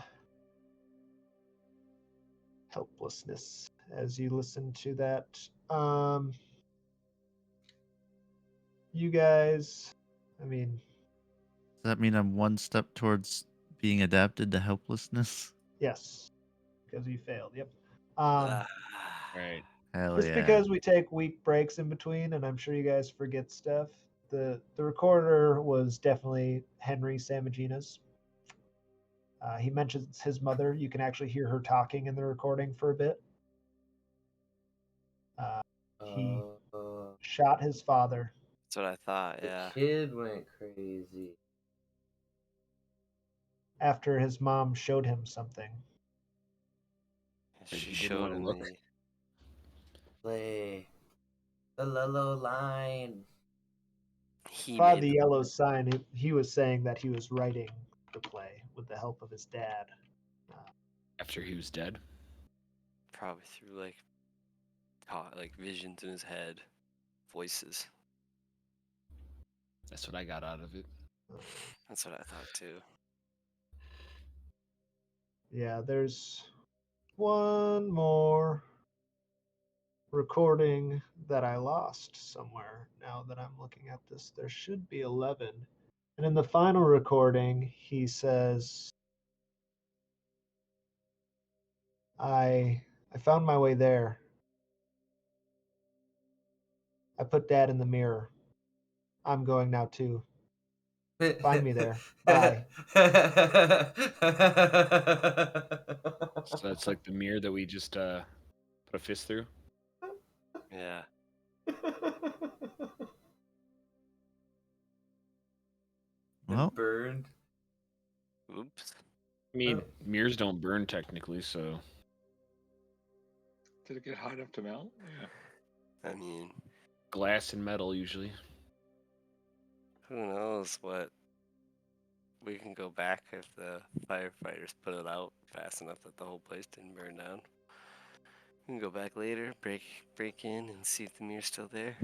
helplessness as you listen to that. You guys, I mean, Does that mean I'm one step towards being adapted to helplessness? yes, because you failed. Yep. Ah. Right. Hell Just yeah. because we take week breaks in between, and I'm sure you guys forget stuff. The recorder was definitely Henry Samagina's. He mentions his mother. You can actually hear her talking in the recording for a bit. He shot his father. That's what I thought. The Yeah. kid went crazy. After his mom showed him something. She He didn't showed wanna him look. the. Play the Lolo line. He By made the the. yellow sign, he was saying that he was writing the play with the help of his dad. After he was dead. Probably through like visions in his head, voices. That's what I got out of it. That's what I thought too. Yeah, there's one more recording that I lost somewhere. Now that I'm looking at this, there should be 11. And in the final recording, he says, I found my way there. I put dad in the mirror. I'm going now too. Find me there. Bye. So that's like the mirror that we just put a fist through. Yeah. Well, Burned. Oops. I mean, mirrors don't burn technically, so Did it get hot enough to melt? Yeah. I mean, glass and metal usually. who knows what. We can go back if the firefighters put it out fast enough that the whole place didn't burn down. We can go back later, break in, and see if the mirror's still there.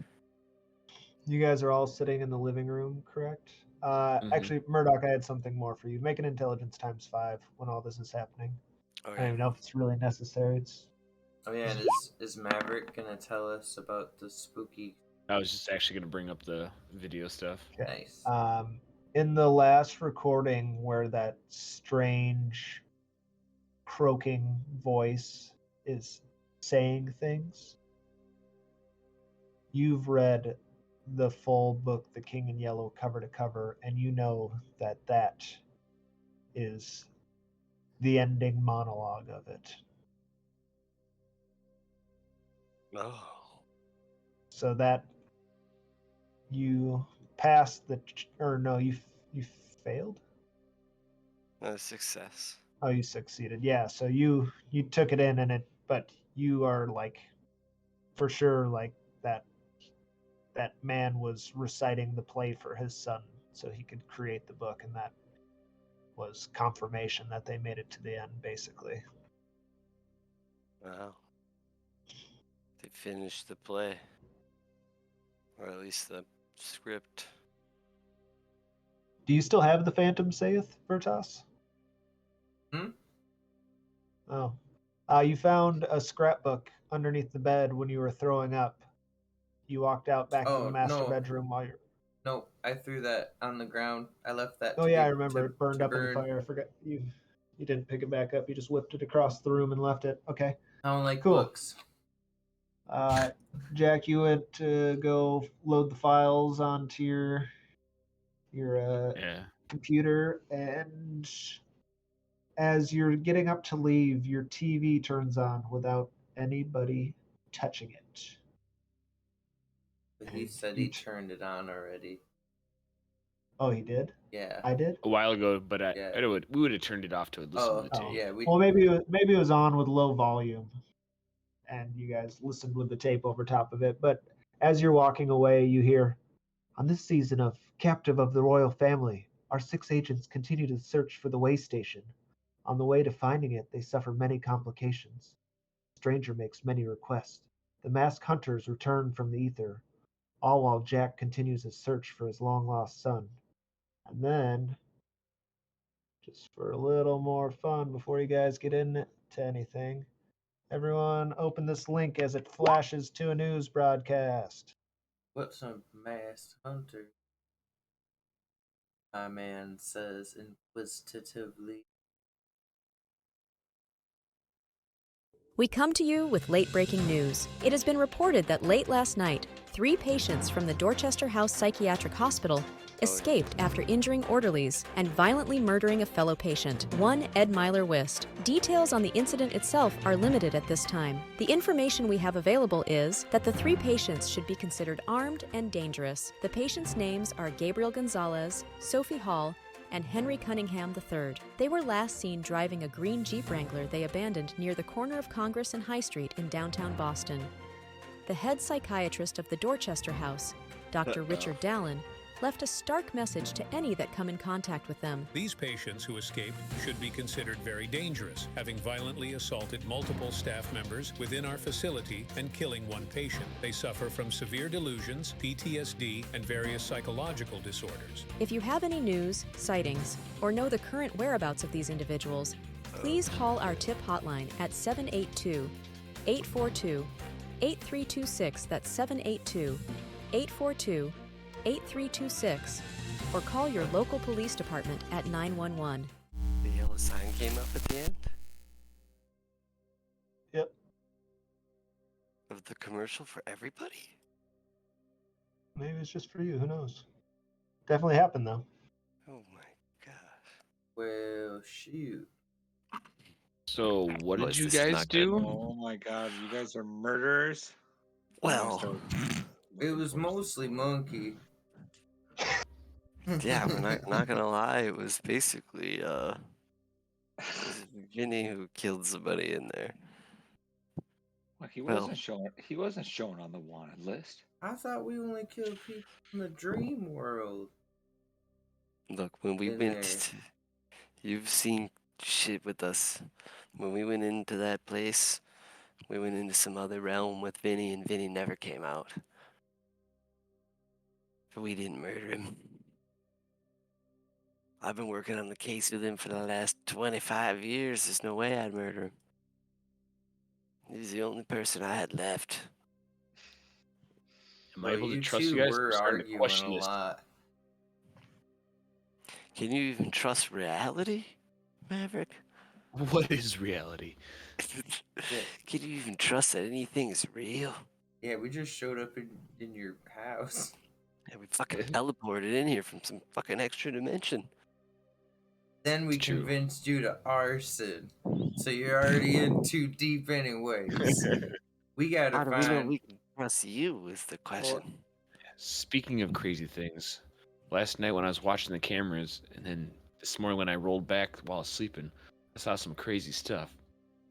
You guys are all sitting in the living room, correct? Actually, Murdoch, I had something more for you. Make an intelligence ×5 when all this is happening. I don't Okay. even know if it's really necessary. It's Oh yeah, and is Maverick gonna tell us about the spooky? I was just actually gonna bring up the video stuff. okay. Nice. In the last recording where that strange croaking voice is saying things, you've read the full book, The King in Yellow, cover to cover, and you know that that is the ending monologue of it. Oh. So that you passed or no, you failed. Success. Oh, you succeeded. Yeah. So you took it in, but you are like, for sure, like that man was reciting the play for his son so he could create the book, and that was confirmation that they made it to the end, basically. Wow. They finished the play. Or at least the script. Do you still have the Phantom Saith, Vertas? Hmm? Oh. You found a scrapbook underneath the bed when you were throwing up. You walked out back to the Oh master no, bedroom while you're. no! I threw that on the ground. I left that Oh to yeah, I be remember. It burned to up in the burn. fire. I forgot you. You didn't pick it back up. You just whipped it across the room and left it. Okay, I don't like cool. books. Jack, you went to go load the files onto your Yeah. computer, and as you're getting up to leave, your TV turns on without anybody touching it. He And said he turned it on already. Oh, he did? Yeah. I did? A while ago, but Yeah. we would have turned it off to listen to the tape. Yeah. Well, maybe it was on with low volume, and you guys listened with the tape over top of it. But as you're walking away, you hear, "On this season of Captive of the Royal Family, our 6 agents continue to search for the way station. On the way to finding it, they suffer many complications. The stranger makes many requests. The masked hunters return from the ether, all while Jack continues his search for his long-lost son." And then, just for a little more fun before you guys get into anything, everyone open this link as it flashes to a news broadcast. What's a masked hunter? My man says inquisitively. We come to you with late-breaking news. It has been reported that late last night, 3 patients from the Dorchester House Psychiatric Hospital escaped after injuring orderlies and violently murdering a fellow patient, one Ed Myler Wist. Details on the incident itself are limited at this time. The information we have available is that the 3 patients should be considered armed and dangerous. The patients' names are Gabriel Gonzalez, Sophie Hall, and Henry Cunningham III. They were last seen driving a green Jeep Wrangler they abandoned near the corner of Congress and High Street in downtown Boston. The head psychiatrist of the Dorchester House, Dr. Richard Dallin, left a stark message to any that come in contact with them. These patients who escaped should be considered very dangerous, having violently assaulted multiple staff members within our facility and killing 1 patient. They suffer from severe delusions, PTSD, and various psychological disorders. If you have any news, sightings, or know the current whereabouts of these individuals, please call our tip hotline at 782-842-8326. That's 782-842-8326, or call your local police department at 911. The yellow sign came up at the end? Yep. Of the commercial for everybody? Maybe it's just for you. Who knows? Definitely happened, though. Oh my gosh. Well, shoot. So, what did Unless you this is guys not good. do? Oh my god, you guys are murderers. Well, It was mostly Monkey. yeah, we're not gonna lie. It was basically Vinny who killed somebody in there. Well, he Well- wasn't shown. He wasn't shown on the wanted list. I thought we only killed people in the dream world. Look, when we In went, there. you've seen shit with us. When we went into that place, we went into some other realm with Vinny, and Vinny never came out. But we didn't murder him. I've been working on the case with him for the last 25 years. There's no way I'd murder him. He's the only person I had left. Am I Well, able to you trust two you guys? were I'm starting to arguing question a this. lot. Can you even trust reality, Maverick? What is reality? Can you even trust that anything is real? Yeah, we just showed up in your house. Yeah, we fucking teleported in here from some fucking extra dimension. Then we It's true. convinced you to arson. So you're already in too deep anyways. We gotta How do we know find we can trust you is the question. Speaking of crazy things, last night when I was watching the cameras, and then this morning when I rolled back while I was sleeping, I saw some crazy stuff.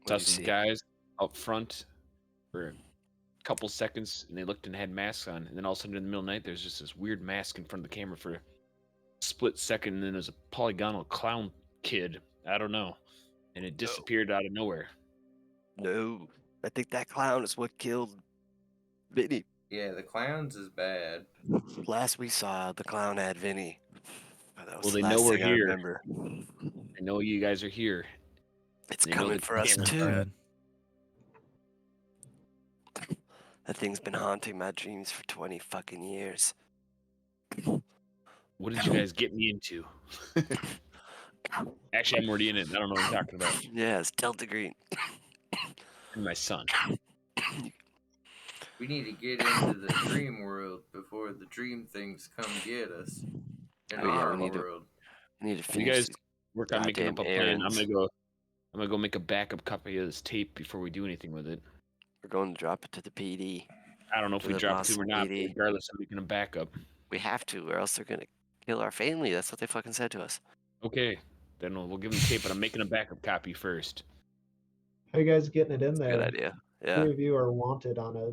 Saw What'd you some see? guys up front for a couple seconds, and they looked and had masks on, and then all of a sudden in the middle of the night, there's just this weird mask in front of the camera for a split second, and then there's a polygonal clown kid. I don't know, and it disappeared out of nowhere. No. I think that clown is what killed Vinny. Yeah, the clowns is bad. Last we saw, the clown had Vinny. But that was Well, the they know last we're thing I here. remember. They know you guys are here. It's They know coming the for us camera's too. bad. That thing's been haunting my dreams for 20 fucking years. What did you guys get me into? Actually, I'm already in it. I don't know what I'm talking about. Yeah, it's Delta Green. And my son. We need to get into the dream world before the dream things come get us. In Oh, yeah, our we need to- world. We need to You finish guys these work on making up a goddamn plan. errands. I'm gonna go make a backup copy of this tape before we do anything with it. We're going to drop it to the PD. I don't know if To we the drop it to them or Boston not, but PD. regardless, I'm making a backup. We have to, or else they're gonna kill our family. That's what they fucking said to us. Okay, then we'll give them the tape, but I'm making a backup copy first. How you guys getting it in there? Good idea. Yeah. Three of you are wanted on a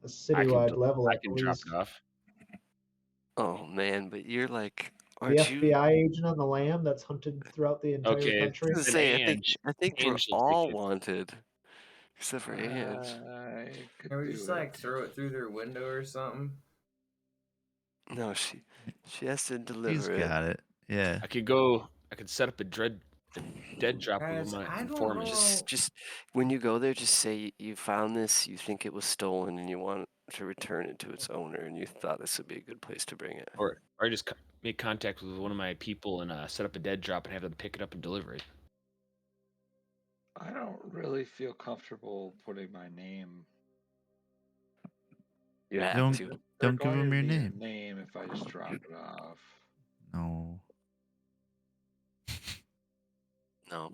I citywide can, level I at can drop least. it off. Oh man, but you're like, The aren't you? FBI agent on the lam that's hunted throughout the entire Okay, I country. was then gonna say, Ange. I think we're Ange will all take it. wanted, except for Ange. I could Can we do just it. like throw it through their window or something? No, she has to He's deliver it. got it. Yeah. I could set up a dead drop Guys, with my I don't informant. know. Just when you go there, just say you found this, you think it was stolen, and you want to return it to its owner, and you thought this would be a good place to bring it. Or I just make contact with one of my people and set up a dead drop and have them pick it up and deliver it. I don't really feel comfortable putting my name. You have Don't to. don't give him your name. Name if I just drop it off. No. No.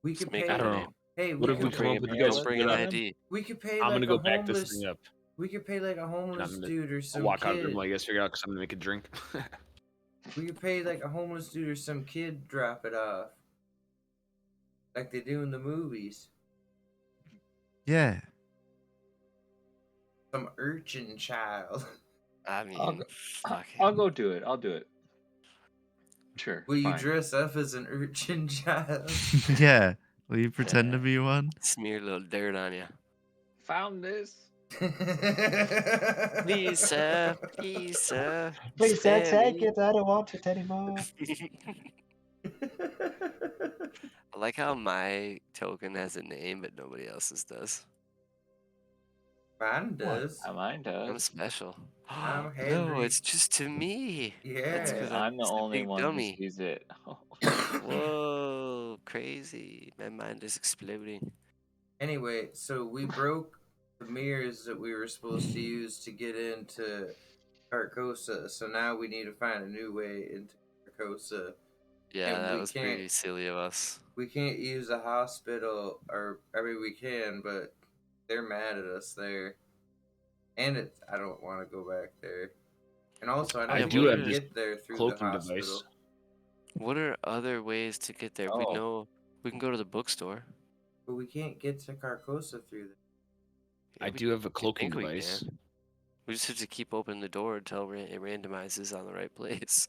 We Just could make pay. I it don't a know. name. Hey, What we if we could come pay. up with you Don't guys bring split an up? ID. We could pay I'm like gonna a go back this homeless. thing up. We could pay like a homeless gonna- dude or I'll some walk out of the kid. room while you guys figure it out because I'm gonna make a drink. We could pay like a homeless dude or some kid drop it off, like they do in the movies. Yeah. Some urchin child. I mean, I'll go do it. I'll do it. Sure. Will you fine. dress up as an urchin child? Yeah. Will you pretend to be one? smear a little dirt on you. Found this. Please, sir. Please, sir. Please, sir, Spare take me. it. I don't want it anymore. I like how my token has a name, but nobody else's does. Mine does. Mine does. I'm special. I'm No, Henry. it's just to me. That's Yeah. 'cause I'm the just a only big one dummy. who sees it. Whoa, crazy. My mind is exploding. Anyway, so we broke the mirrors that we were supposed to use to get into Carcosa. So now we need to find a new way into Carcosa. Yeah, And that we was can't- pretty silly of us. We can't use a hospital, or I mean, we can, but they're mad at us there. And I don't want to go back there. And also, I I don't do want have to this get there through the cloaking hospital. device. What are other ways to get there? We Oh. know we can go to the bookstore. But we can't get to Carcosa through there. Yeah, I we do have a I cloaking think we device. can. We just have to keep opening the door until it randomizes on the right place.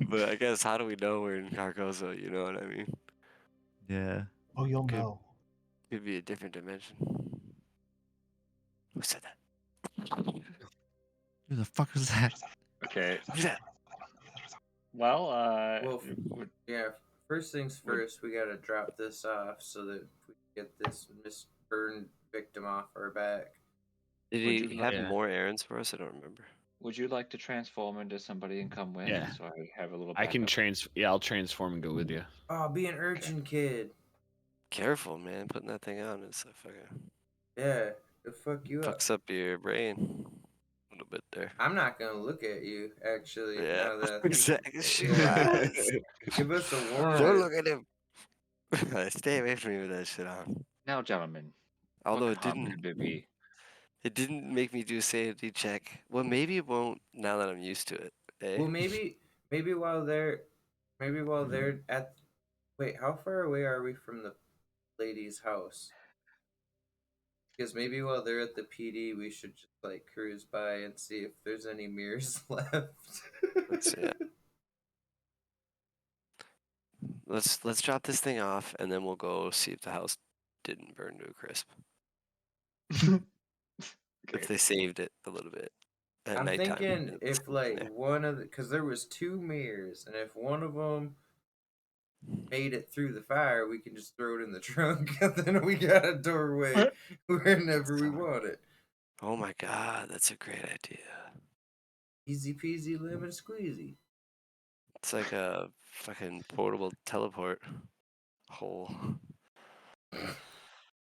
But I guess how do we know we're in Carcosa? You know what I mean? Yeah. Oh, you'll Could- know. Could be a different dimension. Who said that? Who the fuck is that? Okay. Who's that? Well, Well, yeah. First things first, we gotta drop this off so that we get this misburned victim off our back. Did Would he you have Yeah. more errands for us? I don't remember. would you like to transform into somebody and come with? Yeah. So I have a little. I can backup? I'll transform and go with you. Oh, be an urchin kid. Careful, man. Putting that thing on is a fucking. Yeah, to fuck you up. Fucks up your brain a little bit there. I'm not gonna look at you. Actually, Yeah, now that I think exactly. of She it. Yeah. was. Give us a Don't warning. look at him. Stay away from me with that shit on. Now, gentlemen, Although what it harm didn't, could there be? it didn't make me do a sanity check. Well, maybe it won't now that I'm used to it. Eh? Well, maybe while they're at. Wait, how far away are we from the lady's house? Because maybe while they're at the PD, we should just like cruise by and see if there's any mirrors left. Let's see. Let's drop this thing off, and then we'll go see if the house didn't burn to a crisp. If they saved it a little bit at I'm nighttime. thinking if like one of the, because there was two mirrors, and if one of them made it through the fire, we can just throw it in the trunk, and then we got a doorway whenever we want it. Oh my god, that's a great idea. Easy peasy lemon squeezy. It's like a fucking portable teleport hole.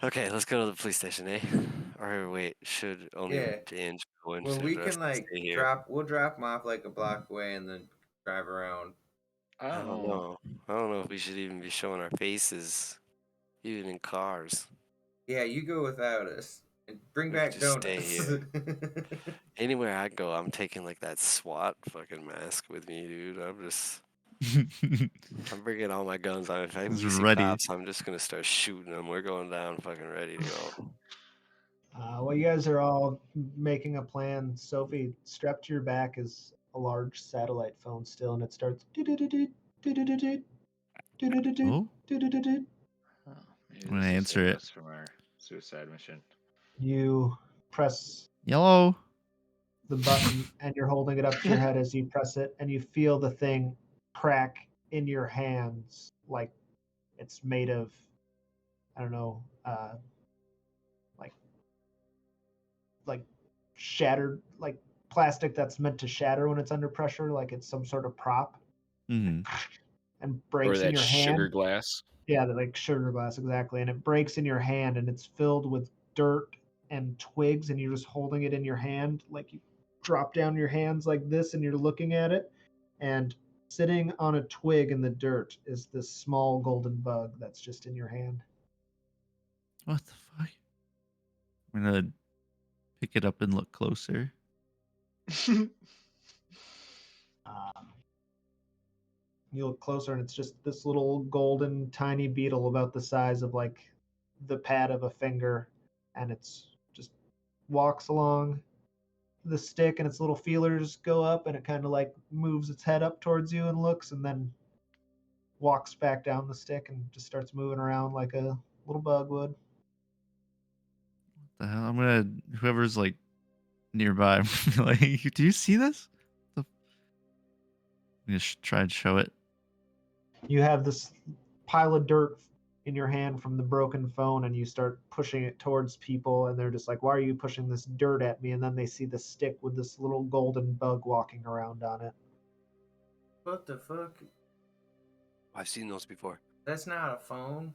Okay, let's go to the police station, eh? Or wait, should only Yeah. Ange go in? Well, Should we the can rest like stay here? we'll drop them off like a block away and then drive around. I don't know. I don't know if we should even be showing our faces, even in cars. Yeah, you go without us and bring We could back just stay donuts. here. Anywhere I go, I'm taking like that SWAT fucking mask with me, dude. I'm bringing all my guns. If I He's see ready. cops, I'm just gonna start shooting them. We're going down, fucking ready to go. While you guys are all making a plan, Sophie, strapped to your back is a large satellite phone still, and it starts. Oh, Maybe I'm gonna this will answer save it. us from our suicide mission. You press Yellow. the button, and you're holding it up to your head as you press it, and you feel the thing crack in your hands like it's made of, I don't know, like shattered, like plastic that's meant to shatter when it's under pressure, like it's some sort of prop, Mm-hmm. and Or breaks in that your sugar hand. glass. Yeah, like sugar glass, exactly. And it breaks in your hand, and it's filled with dirt and twigs, and you're just holding it in your hand, like you drop down your hands like this, and you're looking at it. And sitting on a twig in the dirt is this small golden bug that's just in your hand. What the fuck? I'm gonna pick it up and look closer. You look closer, and it's just this little golden tiny beetle about the size of like the pad of a finger, and it's just walks along the stick, and its little feelers go up, and it kind of like moves its head up towards you and looks, and then walks back down the stick and just starts moving around like a little bug would. The hell? I'm gonna whoever's like nearby. I'm gonna be like, do you see this? I'm gonna try and show it. You have this pile of dirt in your hand from the broken phone, and you start pushing it towards people, and they're just like, why are you pushing this dirt at me? And then they see the stick with this little golden bug walking around on it. What the fuck? I've seen those before. That's not a phone.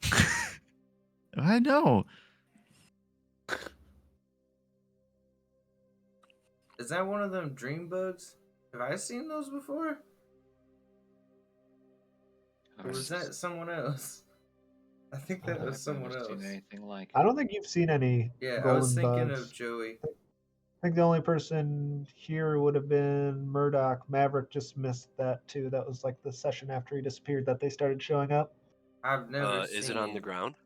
I know. Is that one of them dream bugs? Have I seen those before? Or was that someone else? I think that was someone else. Seen anything like I don't think you've seen any Yeah, golden I was thinking bugs. of Joey. I think the only person here would have been Murdoch. Maverick just missed that too. That was like the session after he disappeared that they started showing up. I've never seen. Is it on the ground?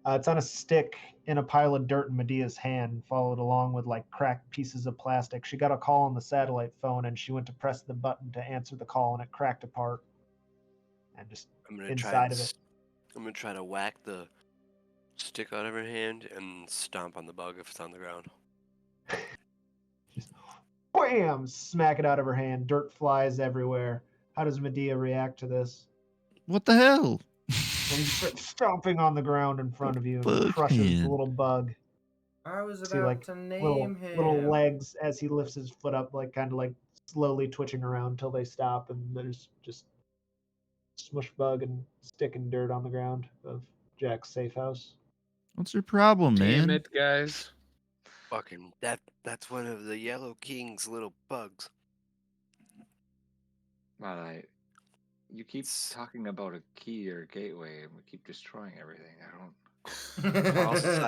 It's on a stick in a pile of dirt in Medea's hand, followed along with like cracked pieces of plastic. She got a call on the satellite phone, and she went to press the button to answer the call, and it cracked apart. And just inside of it. I'm gonna try to whack the stick out of her hand and stomp on the bug if it's on the ground. Wham! Smack it out of her hand. Dirt flies everywhere. How does Medea react to this? What the hell? And he starts stomping on the ground in front of you and Bug crushes the man. little bug. I was See, about like to name little him. legs as he lifts his foot up, like kind of like slowly twitching around until they stop, and there's just smush bug and stick and dirt on the ground of Jack's safe house. What's your problem, Damn man? it, guys. Fucking that's one of the Yellow King's little bugs. Well, you keep talking about a key or a gateway, and we keep destroying everything. I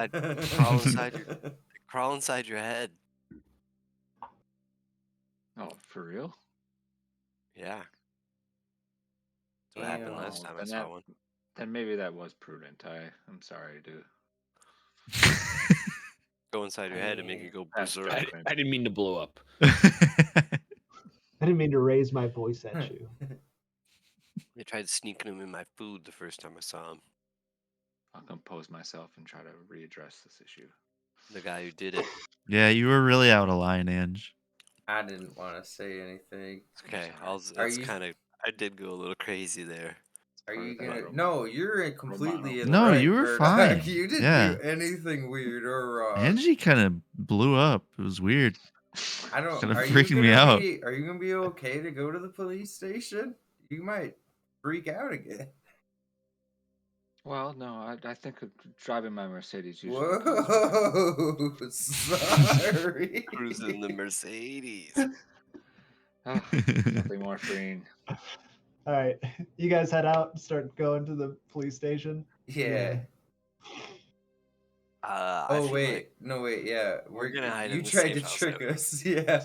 don't. Crawl inside your head. Oh, for real? Yeah. That's what happened last time I saw one. Then maybe that was prudent. I'm sorry, dude. Go inside your head and make it go That's berserk. I didn't mean to blow up. I didn't mean to raise my voice at you. I tried sneaking him in my food the first time I saw him. I'll compose myself and try to readdress this issue. The guy who did it. Yeah, you were really out of line, Ange. I didn't want to say anything. Okay, I did go a little crazy there. Are you gonna? No, you're completely in the No, right. you were Murdoch. fine. You didn't Yeah. do anything weird or wrong. Angie kind of blew up. It was weird. I don't. Kind of Are freaking you me gonna out. Are you gonna be okay to go to the police station? You might freak out again. Well, no, I think driving my Mercedes usually. Whoa, sorry. Cruising the Mercedes. Nothing more freeing. All right, you guys head out and start going to the police station. Yeah. Oh wait, no wait, yeah, we're gonna hide You in the tried to safe house, trick haven't us, yeah.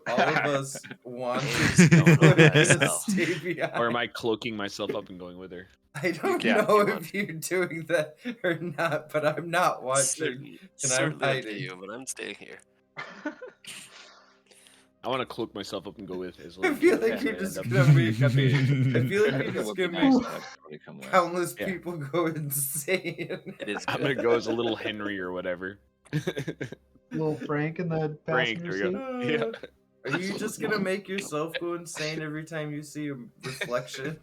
All of us wanted Ange's going all by to herself. stay behind. Or am I cloaking myself up and going with her? I don't Yeah, know if you if you're doing that or not, but I'm not watching and I'm Certainly up to hiding. you, but I'm staying here. I want to cloak myself up and go with as I feel like you're just gonna make. I feel like you're just gonna make countless Yeah. people go insane. It is. I'm gonna go as a little Henry or whatever. Little Frank in the Frank, passenger there we seat. go. Yeah. Are you just gonna make yourself go insane every time you see a reflection?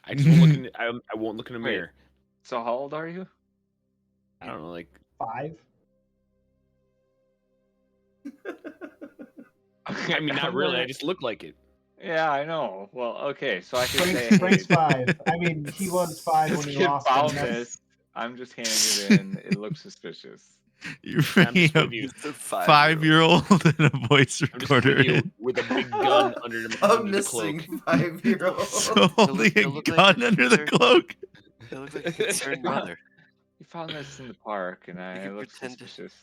I just won't look in. I won't look in a Wait. mirror. So how old are you? I don't know, like 5. I mean, not really. I just look like it. Yeah, I know. Well, okay, so I can say, Frank's 5. I mean, he was 5 this when he kid lost found him. this. I'm just handing it in. It looks suspicious. You're I'm bringing just up with you. 5-year-old and a voice I'm just with recorder you in. with a big gun under the, A under the missing cloak. 5-year-old. So holding a look like gun a under the concerned- cloak. It looks like a concerned mother. You found this in the park, and I can look pretend to- suspicious.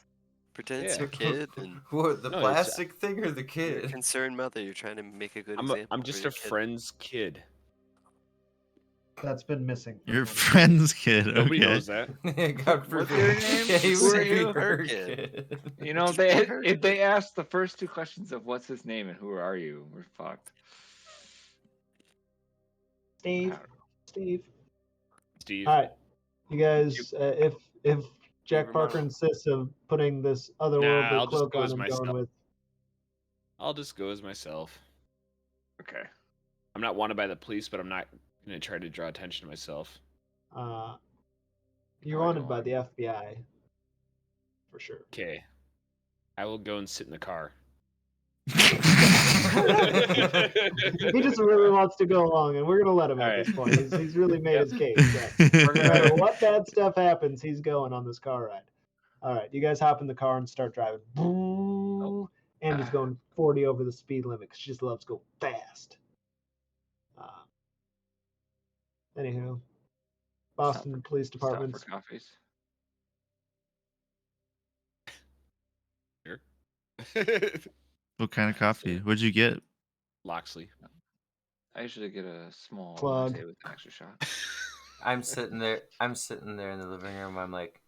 Pretend it's Yeah. your kid and What, the No, it's- plastic thing or the you're a kid? concerned mother. You're trying to make a good I'm example. just for a your kid. friend's kid. That's been missing. from Your one. friend's kid. Nobody Okay. knows that. God What's forbid. your name? Yeah, he Who was are a you? her Her kid. You know, Just put her if they asked the first 2 questions of what's his name and who are you, we're fucked. Steve. I don't Steve. Steve. All right, you guys. If Jack Steve Parker Romano. insists of putting this otherworldly I'll just cloak go on as and myself. going with, I'll just go as myself. Okay. I'm not wanted by the police, but I'm not gonna try to draw attention to myself. you're How wanted do by I- the FBI, for sure. Okay. I will go and sit in the car. He just really wants to go along, and we're gonna let him at Alright. this point. He's really made his case. That We're no matter gonna- what bad stuff happens, he's going on this car ride. All right, you guys hop in the car and start driving. And he's going 40 over the speed limit 'cause she just loves to go fast. Anywho, Boston Police Stop for Department's coffees. Sure. What kind of coffee? What'd you get? Loxley. I usually get a small Plug. latte with an extra shot. I'm sitting there in the living room. I'm like,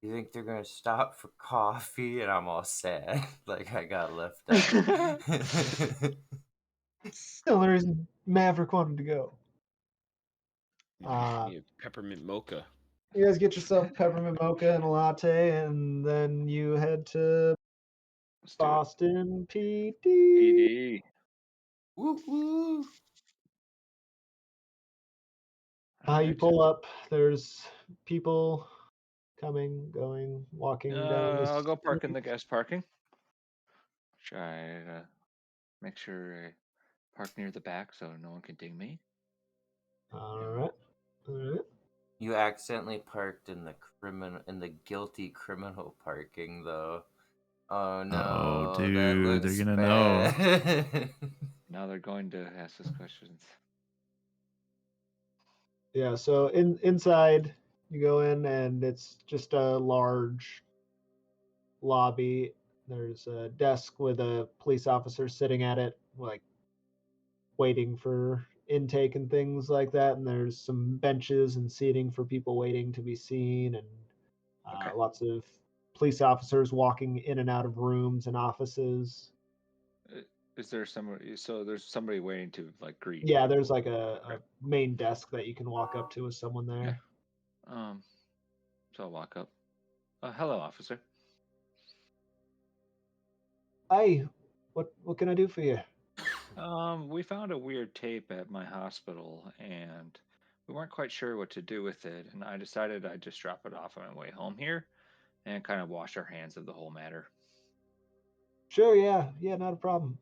you think they're gonna stop for coffee? And I'm all sad, like I got left out. the only reason Maverick wanted to go. Yeah, peppermint mocha. You guys get yourself peppermint mocha and a latte, and then you head to Boston PD. PD. Woo woo. You pull up. There's people coming, going, walking down the I'll go park in street. the guest parking. Try to make sure I park near the back so no one can ding me. All right. You accidentally parked in the guilty criminal parking though. Oh no, that dude, they're looks gonna know. bad. Now they're going to ask us questions. Yeah, so inside you go in and it's just a large lobby. There's a desk with a police officer sitting at it, like waiting for intake and things like that. And there's some benches and seating for people waiting to be seen, and lots of police officers walking in and out of rooms and offices. Is there somebody? So there's somebody waiting to like greet. Yeah, there's like a main desk that you can walk up to with someone there. Okay. So I'll walk up. Hello, officer. Hi, what can I do for you? We found a weird tape at my hospital, and we weren't quite sure what to do with it, and I decided I'd just drop it off on my way home here, and kind of wash our hands of the whole matter. Sure, yeah, not a problem.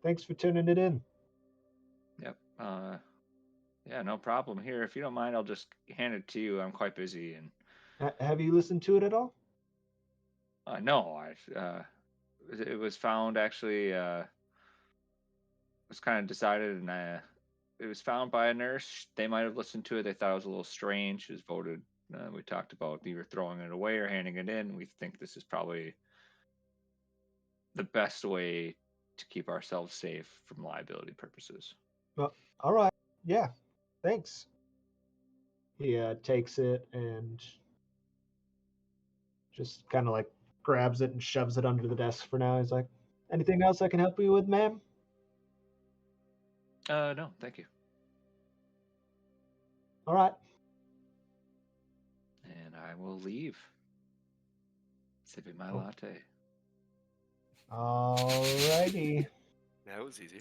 Thanks for turning it in. Yep. Yeah, no problem. Here, if you don't mind, I'll just hand it to you. I'm quite busy, and Have you listened to it at all? no, it was found actually. It was kind of decided, and it was found by a nurse. They might have listened to it. They thought it was a little strange. It was voted. We talked about either throwing it away or handing it in. We think this is probably the best way to keep ourselves safe from liability purposes. Well, all right. Yeah, thanks. He takes it and just kind of like grabs it and shoves it under the desk for now. He's like, anything else I can help you with, ma'am? No, thank you. All right. And I will leave. Sipping my latte. All righty. That was easy.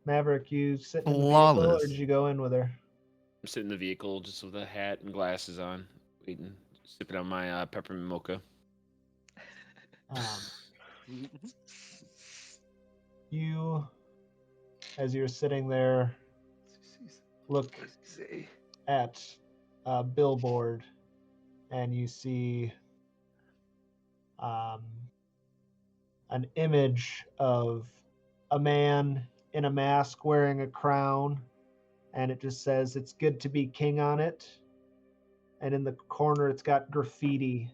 Maverick, you sitting in the vehicle, or Flawless. did you go in with her? I'm sitting in the vehicle just with a hat and glasses on, waiting, sipping on my peppermint mocha. You, as you're sitting there, look at a billboard, and you see an image of a man in a mask wearing a crown, and it just says, "It's good to be king" on it. And in the corner, it's got graffiti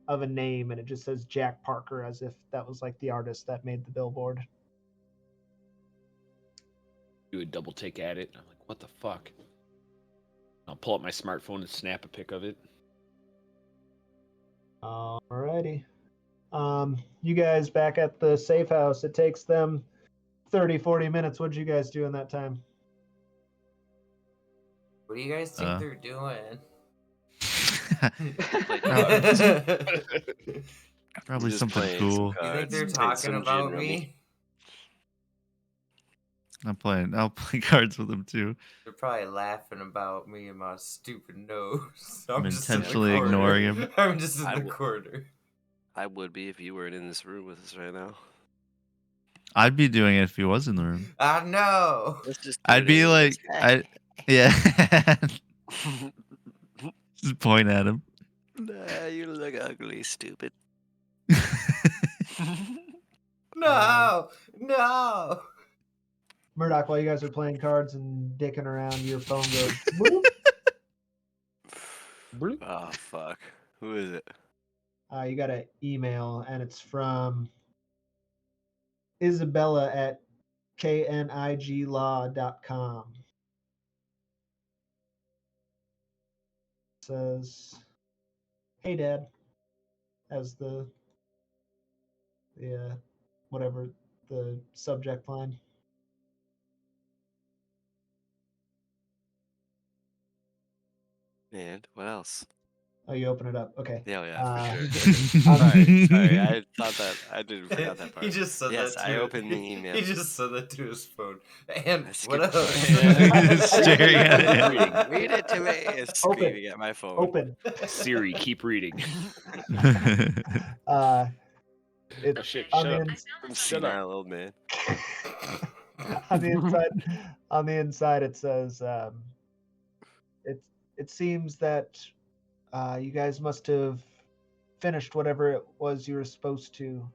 of a name, and it just says Jack Parker, as if that was like the artist that made the billboard. Do a double take at it. I'm like, what the fuck? I'll pull up my smartphone and snap a pic of it. Alrighty. You guys back at the safe house. It takes them 30, 40 minutes. What'd you guys do in that time? What do you guys think they're doing? Probably Just something playing cool. You think they're Playing talking some about gin me? I'll play cards with them too. They're probably laughing about me and my stupid nose. I'm just in the intentionally corner. ignoring him. I'm just in I the w- corner. I would be if you weren't in this room with us right now. I'd be doing it if he was in the room. I know. Let's just I'd be like, yeah. Just point at him. Nah, you look ugly, stupid. No. Murdoch, while you guys are playing cards and dicking around, your phone goes boop. Oh, fuck. Who is it? You got an email, and it's from Isabella at kniglaw.com. It says, "Hey, Dad," as the whatever the subject line. And what else? Oh, you open it up. Okay. Yeah, for sure. Sorry. I thought that I didn't forget that part. He just said yes, that I to opened the email. He just said that to his phone. And what skipped else? He's staring at it. Read it to me. It's screaming at my phone. Open. Siri, keep reading. It's Oh, shit, on shut the up. From senile old man. on the inside it says it seems that you guys must have finished whatever it was you were supposed to.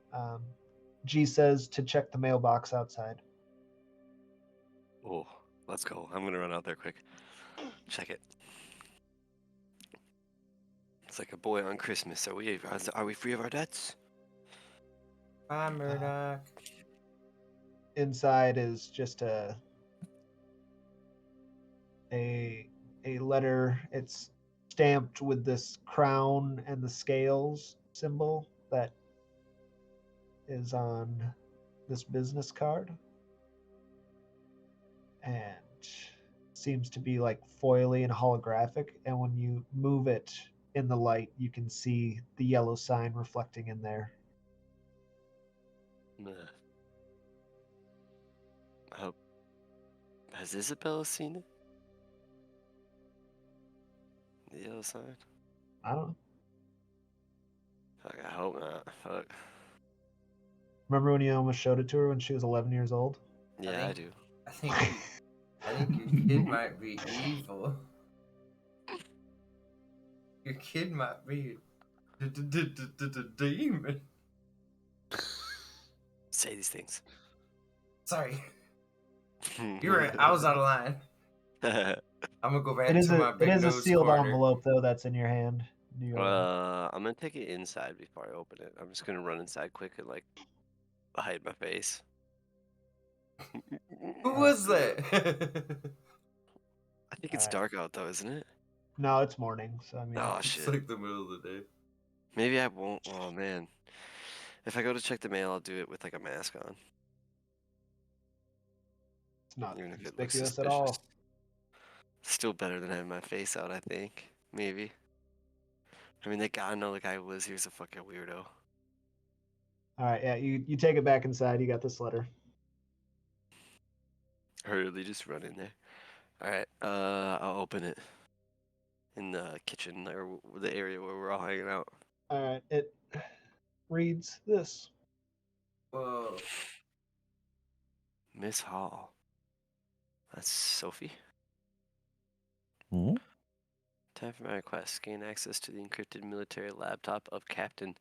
G says to check the mailbox outside. Oh, let's go. I'm gonna run out there quick. Check it. It's like a boy on Christmas. Are we free of our debts? Bye, Murdoch. Inside is just a letter. It's stamped with this crown and the scales symbol that is on this business card, and seems to be like foily and holographic, and when you move it in the light you can see the yellow sign reflecting in there. Has Isabella seen it? The yellow sign? I don't know. Fuck, I hope not. Fuck. Remember when you almost showed it to her when she was 11 years old? Yeah, I do. I think your kid might be evil. Your kid might be a demon. Say these things. Sorry. I was out of line. I'm gonna go back to my big it is a nose sealed corner. envelope though that's in your hand. I'm gonna take it inside before I open it. I'm just gonna run inside quick and like hide my face. Who was that? I think it's dark out though, isn't it? No, it's morning. So I mean, Oh It's shit. like the middle of the day. Maybe I won't. Oh man. If I go to check the mail, I'll do it with like a mask on. It's not even if it looks conspicuous at suspicious. all. Still better than having my face out, I think. Maybe. I mean, they gotta know the guy who lives here's a fucking weirdo. All right, yeah, you take it back inside. You got this letter. Hurriedly just run in there. Alright, I'll open it. In the kitchen or the area where we're all hanging out. All right, it reads this. Whoa. Miss Hall. That's Sophie. Oh. Time for my request. Gain access to the encrypted military laptop of Captain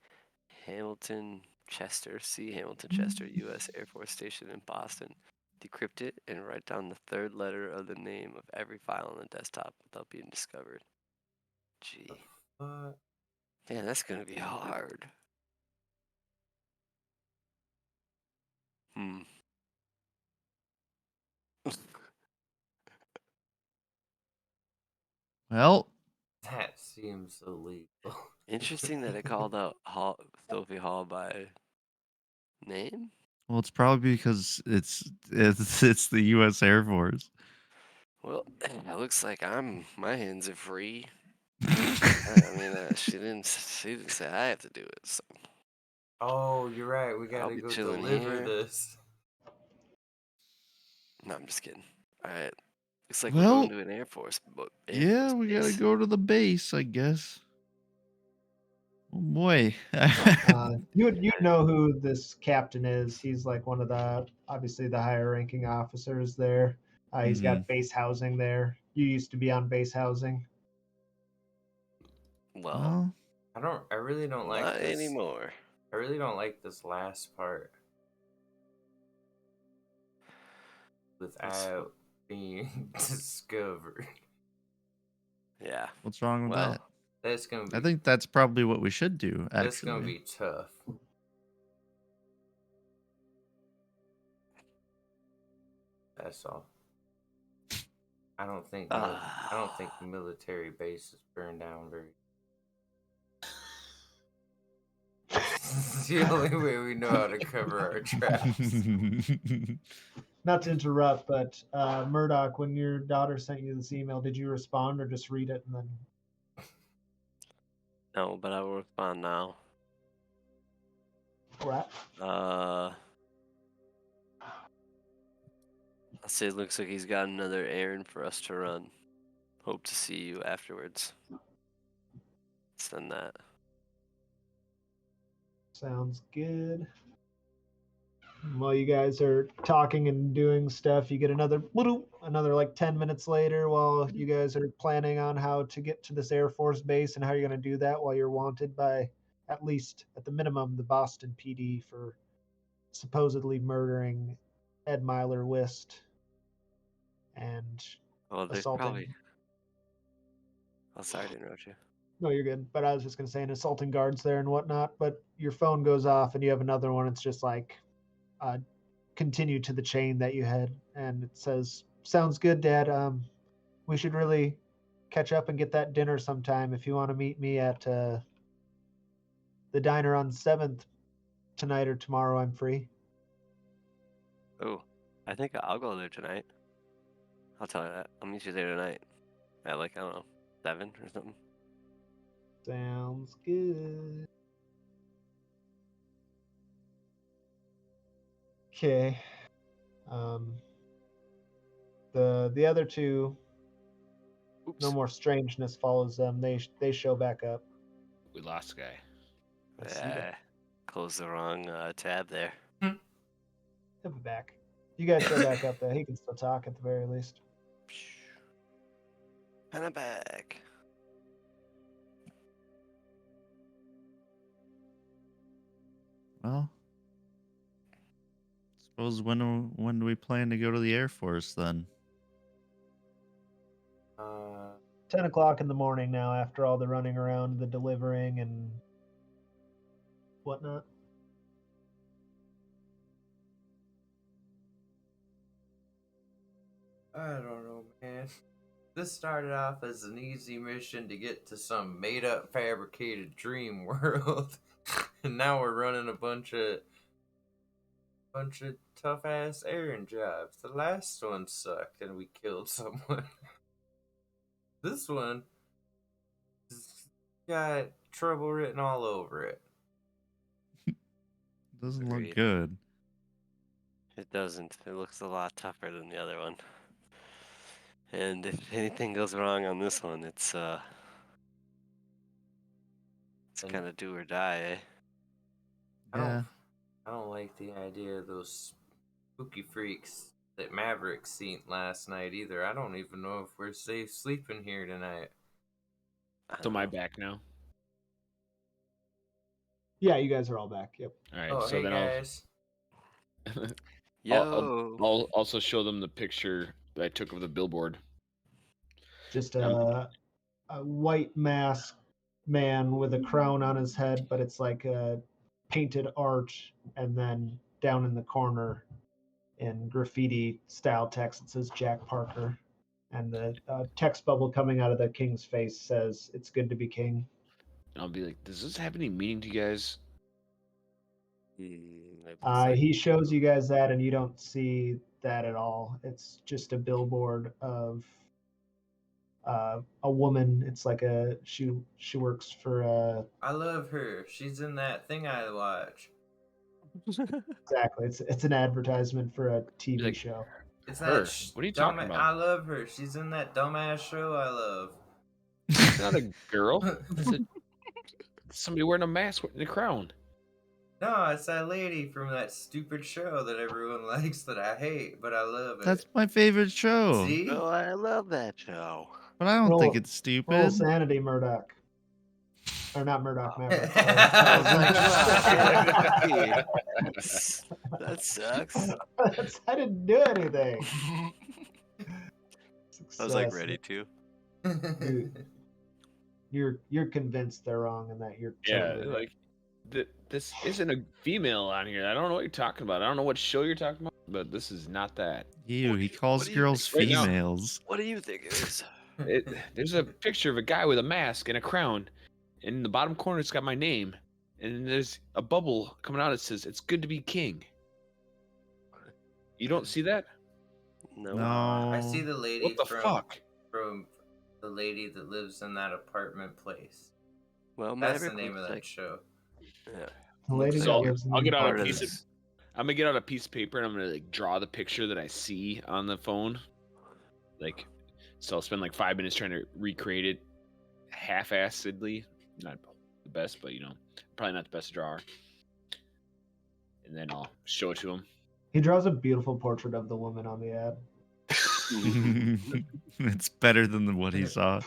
Hamilton Chester, C. Hamilton Chester, U.S. Air Force Station in Boston. Decrypt it and write down the third letter of the name of every file on the desktop without being discovered. Gee. Man, that's gonna be hard. Well, that seems illegal. Interesting that it called out Sophie Hall by name. Well, it's probably because it's the U.S. Air Force. Well, it looks like my hands are free. I mean, she didn't say I have to do it, so. Oh, you're right. We I'll gotta be go chilling deliver here. this. No, I'm just kidding. All right. Looks like we're Well, going to an Air Force yeah, we gotta base. go to the base, I guess. Oh boy. You'd know who this captain is. He's like one of the obviously the higher ranking officers there. He's got base housing there. You used to be on base housing. Well, I really don't like not this anymore. I really don't like this last part. Without being discovered. Yeah. What's wrong with that? That's gonna be. I think that's probably what we should do. Actually, That's gonna be tough. That's all. I don't think military bases burn down very. It's the only way we know how to cover our tracks. Not to interrupt, but Murdoch, when your daughter sent you this email, did you respond or just read it and then? No, but I will respond now. Right. I'll say it looks like he's got another errand for us to run. Hope to see you afterwards. Send that. Sounds good. While you guys are talking and doing stuff, you get another like 10 minutes later while you guys are planning on how to get to this Air Force base and how you're going to do that while you're wanted by, at least at the minimum, the Boston PD for supposedly murdering Ed Myler Wist and Well, there's assaulting. probably. Oh, sorry to interrupt you. No, you're good. But I was just going to say, and assaulting guards there and whatnot. But your phone goes off and you have another one. It's just like, continue to the chain that you had, and it says, "Sounds good, Dad. We should really catch up and get that dinner sometime. If you want to meet me at the diner on 7th tonight or tomorrow, I'm free." Oh, I think I'll go there tonight. I'll tell you that. I'll meet you there tonight. At like, I don't know, 7 or something. Sounds good. Okay. The other two, Oops. no more strangeness follows them. They show back up. We lost a guy. I see that. Close the wrong tab there. He'll be back. You guys show back up there. He can still talk at the very least. And I'm back. Well, suppose when do we plan to go to the Air Force then? 10 o'clock in the morning now, after all the running around, the delivering and whatnot. I don't know, man. This started off as an easy mission to get to some made-up, fabricated dream world, and now we're running a bunch of tough-ass errand jobs. The last one sucked, and we killed someone. This one got trouble written all over it. Doesn't Agreed. look good. It doesn't. It looks a lot tougher than the other one. And if anything goes wrong on this one, it's kind of do or die, eh? Yeah. I don't like the idea of those spooky freaks that Maverick seen last night either. I don't even know if we're safe sleeping here tonight. So am I back now? Yeah, you guys are all back. Yep. All right. Oh, so hey then guys. I'll also show them the picture that I took of the billboard. Just a white mask man with a crown on his head, but it's like a painted arch, and then down in the corner in graffiti style text it says Jack Parker, and the text bubble coming out of the king's face says, "It's good to be king." And I'll be like, does this have any meaning to you guys? He shows you guys that, and you don't see that at all. It's just a billboard of a woman. It's like she works for I love her. She's in that thing I watch. Exactly. It's an advertisement for a TV show. It's Her? that What are you talking about? I love her. She's in that dumbass show I love. It's not a girl. It's somebody wearing a mask and a crown. No, it's that lady from that stupid show that everyone likes that I hate, but I love it. That's my favorite show. See? Oh, I love that show. But I don't think it's stupid. Roll sanity, Murdoch. Or not Murdoch, Maverick. That sucks. I didn't do anything. I was like ready to. You're convinced they're wrong and that you're Yeah, like this isn't a female on here. I don't know what you're talking about. I don't know what show you're talking about, but this is not that. Ew, he calls girls Right now. females. What do you think it is? There's a picture of a guy with a mask and a crown. And in the bottom corner, it's got my name. And there's a bubble coming out that says, "It's good to be king." You don't see that? No. I see the lady What the fuck? from the lady that lives in that apartment place. Well, that's the Maverick name of looks that like- show. Yeah. The lady So that I'll lives in get the out a apartment. piece of. I'm gonna get out a piece of paper and I'm gonna like draw the picture that I see on the phone. Like, so I'll spend like 5 minutes trying to recreate it half-assedly. Not the best, but probably not the best drawer. And and then I'll show it to him. He draws a beautiful portrait of the woman on the ad. It's better than what he saw.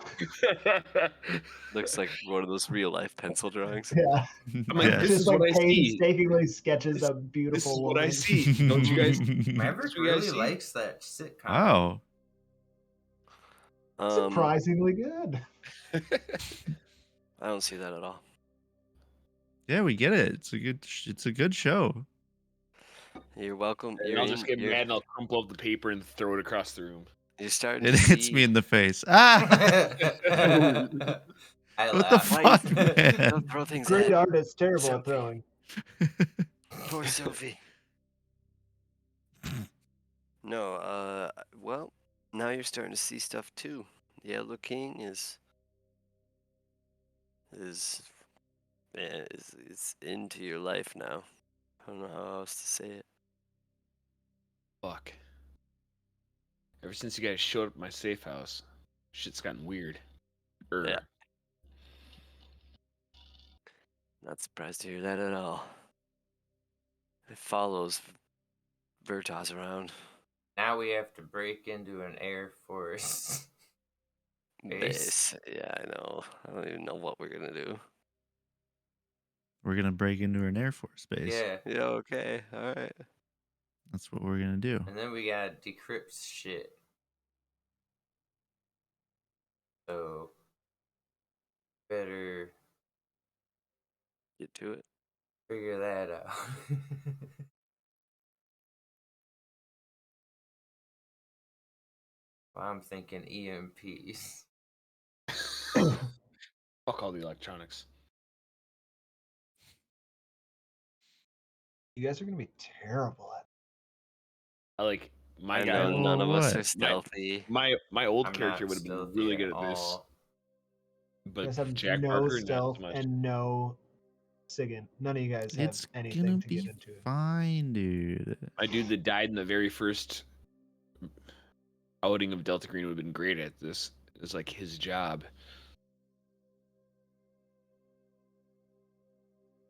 Looks like one of those real life pencil drawings. Yeah. I'm like, Yeah. this Just is what I see. painstakingly sketches a This beautiful is woman. what I see. Don't you guys? Maverick you guys really see? likes that sitcom. Wow. Surprisingly good. I don't see that at all. Yeah, we get it. It's a good show. You're welcome. And You're I'll just get you're, mad and I'll crumple up the paper and throw it across the room. You're starting It to hits see. me in the face. Ah! I What the laugh. fuck, man? Don't throw things Great at artist, terrible at Sophie. throwing. Poor Sophie. No, well, now you're starting to see stuff too. The Yellow King is into your life now. I don't know how else to say it. Fuck. Ever since you guys showed up at my safe house, shit's gotten weird. Yeah. Not surprised to hear that at all. It follows Vertas around. Now we have to break into an Air Force base. Yeah, I know. I don't even know what we're gonna do. We're gonna break into an Air Force base. Yeah. Yeah, okay. Alright. That's what we're gonna do. And then we gotta decrypt shit. So better get to it. Figure that out. Well, I'm thinking EMPs. Fuck all the electronics. You guys are gonna be terrible at. I like my I guy. know none of us What? are stealthy. My old I'm character not would have been stealthy really at good at this, all. You but guys have Jack no Parker stealth not so much. and no SIGINT. None of you guys have It's anything gonna to get be into it. fine, dude. My dude that died in the very first outing of Delta Green would have been great at this. It's like his job.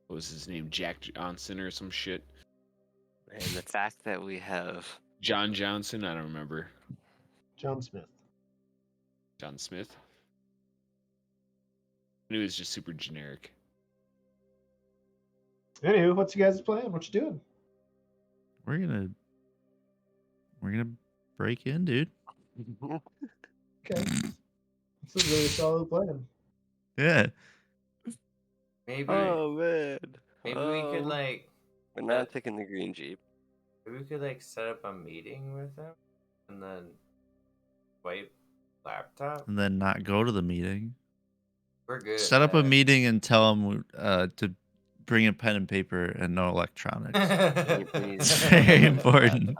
What was his name? Jack Johnson or some shit? And the fact that we have John Johnson? I don't remember. John Smith. John Smith? I knew he was just super generic. Anywho, what's you guys' plan? What you doing? We're gonna break in, dude. Okay. This is a really solid plan. Yeah. Maybe Oh man. maybe we could like We're not taking the green Jeep. maybe we could like set up a meeting with them and then wipe laptop. And then not go to the meeting. We're good. Set up a at meeting and tell them to bring a pen and paper and no electronics. that. It's very important.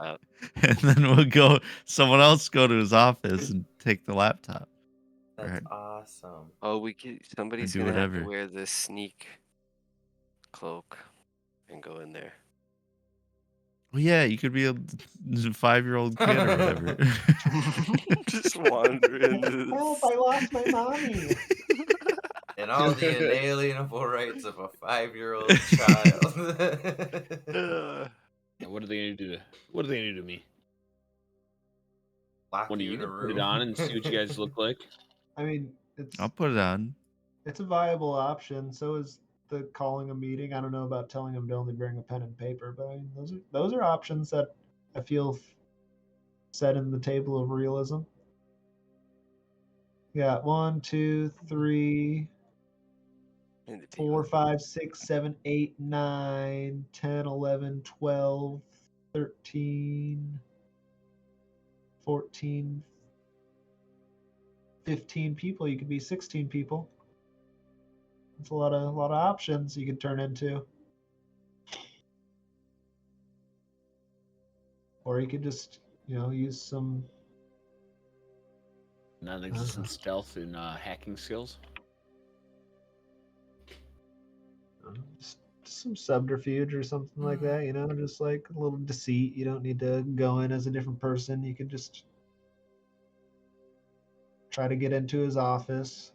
And then we'll go. Someone else go to his office and take the laptop. That's Or- awesome. Oh, somebody's do gonna have whatever. to wear this sneak cloak and go in there. Well, yeah, you could be a 5-year-old kid or whatever. Just wander into Help! I lost my mommy. And all the inalienable rights of a 5-year-old child. Yeah, what are they gonna do to? What are they gonna do to me? Lock One of you you in a can put it room. on and see what you guys look like. I mean, it's I'll put it on. it's a viable option. So is the calling a meeting. I don't know about telling them to only bring a pen and paper, but I mean, those are options that I feel set in the table of realism. You got 1, 2, 3, 4, 5, 6, 7, 8, 9, 10, 11, 12, 13, 14, 15 people. You could be 16 people. It's a lot of options you could turn into. Or you could just, use some Non-existent stealth and hacking skills. just some subterfuge or something like that, just like a little deceit. You don't need to go in as a different person. You can just try to get into his office.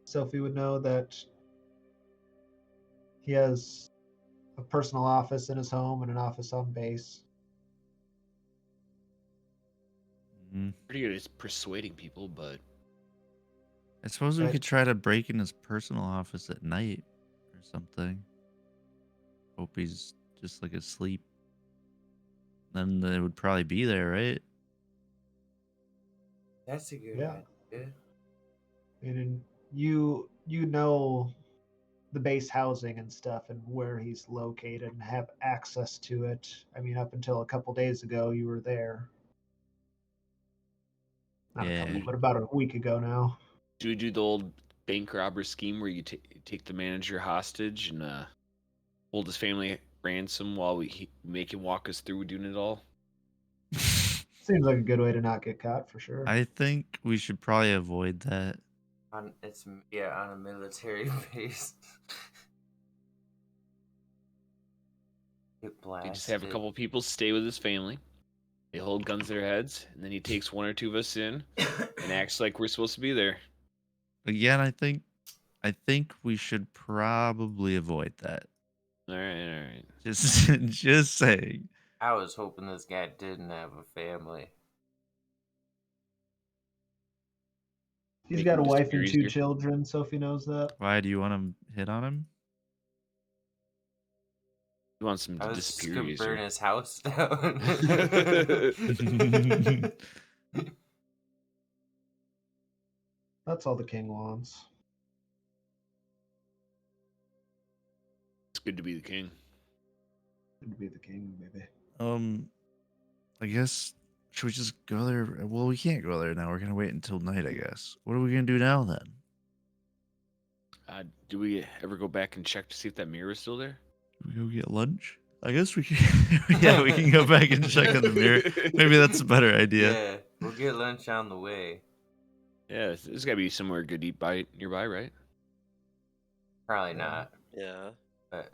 Sophie would know that he has a personal office in his home and an office on base. Pretty good at persuading people, but I suppose we Right. could try to break in his personal office at night or something. Hope he's just like asleep. Then they would probably be there, right? That's a good Yeah. idea. And you know the base housing and stuff and where he's located and have access to it. I mean, up until a couple days ago, you were there. Not a Yeah. couple, but about a week ago now. do we do the old bank robber scheme where you take the manager hostage and hold his family ransom while we make him walk us through doing it all? Seems like a good way to not get caught for sure. I think we should probably avoid that. On a military base. Get We blasted. just have a couple people stay with his family. They hold guns to their heads, and then he takes one or two of us in and acts like we're supposed to be there. Again, I think we should probably avoid that. All right. Just saying. I was hoping this guy didn't have a family. He's Make got a him wife disappear and 2 easier. children. Sophie knows that. Why do you want to hit on him? He wants him I to was just disappear gonna burn easier. his house down. That's all the king wants. It's good to be the king. Good to be the king, baby. I guess should we just go there? Well, we can't go there now. We're gonna wait until night, I guess. What are we gonna do now then? Do we ever go back and check to see if that mirror is still there? We go get lunch? I guess we can. Yeah, we can go back and check on the mirror. Maybe that's a better idea. Yeah, we'll get lunch on the way. Yeah, there's got to be somewhere good to eat nearby, right? Probably not. Yeah. But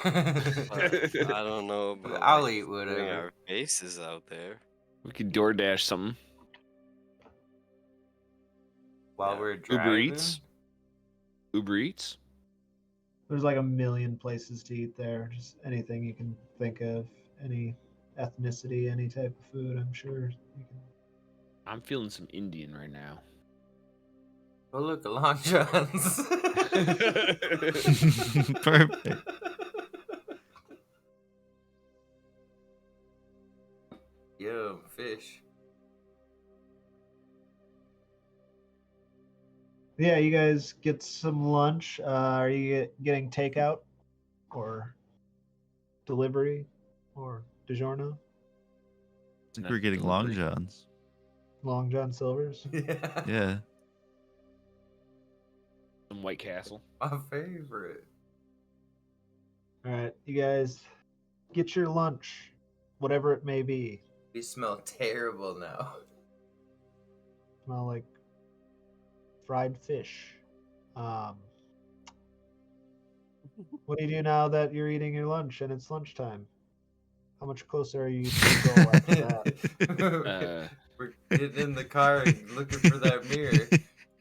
I don't know about I'll like, eat putting whatever. our faces out there. We could DoorDash something. While we're driving. Uber Eats. There's like a million places to eat there. Just anything you can think of, any ethnicity, any type of food. I'm sure you can. I'm feeling some Indian right now. Oh look, a Long John's. Perfect. Yo, fish. Yeah, you guys get some lunch. Are you getting takeout or delivery or DiGiorno? I think we're getting Long Johns. Long John Silver's? Yeah. Yeah. Some White Castle. My favorite. All right, you guys get your lunch, whatever it may be. We smell terrible now. Smell like fried fish. What do you do now that you're eating your lunch and it's lunchtime? How much closer are you to the goal after that? We're getting in the car and looking for that mirror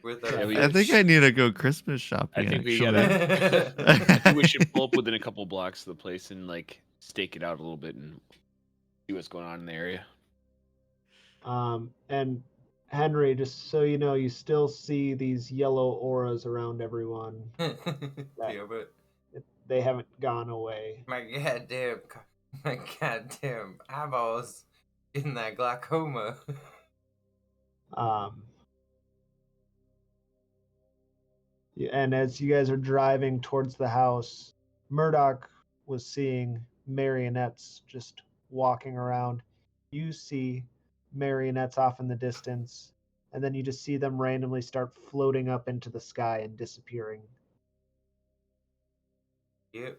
with our. I think I need to go Christmas shopping. I think we actually. gotta. I think we should pull up within a couple blocks of the place and like stake it out a little bit and see what's going on in the area. And Henry, just so you know, you still see these yellow auras around everyone. Yeah, but they haven't gone away. my goddamn eyeballs getting that glaucoma. And as you guys are driving towards the house, Murdoch was seeing marionettes just walking around. You see marionettes off in the distance, and then you just see them randomly start floating up into the sky and disappearing. Yep.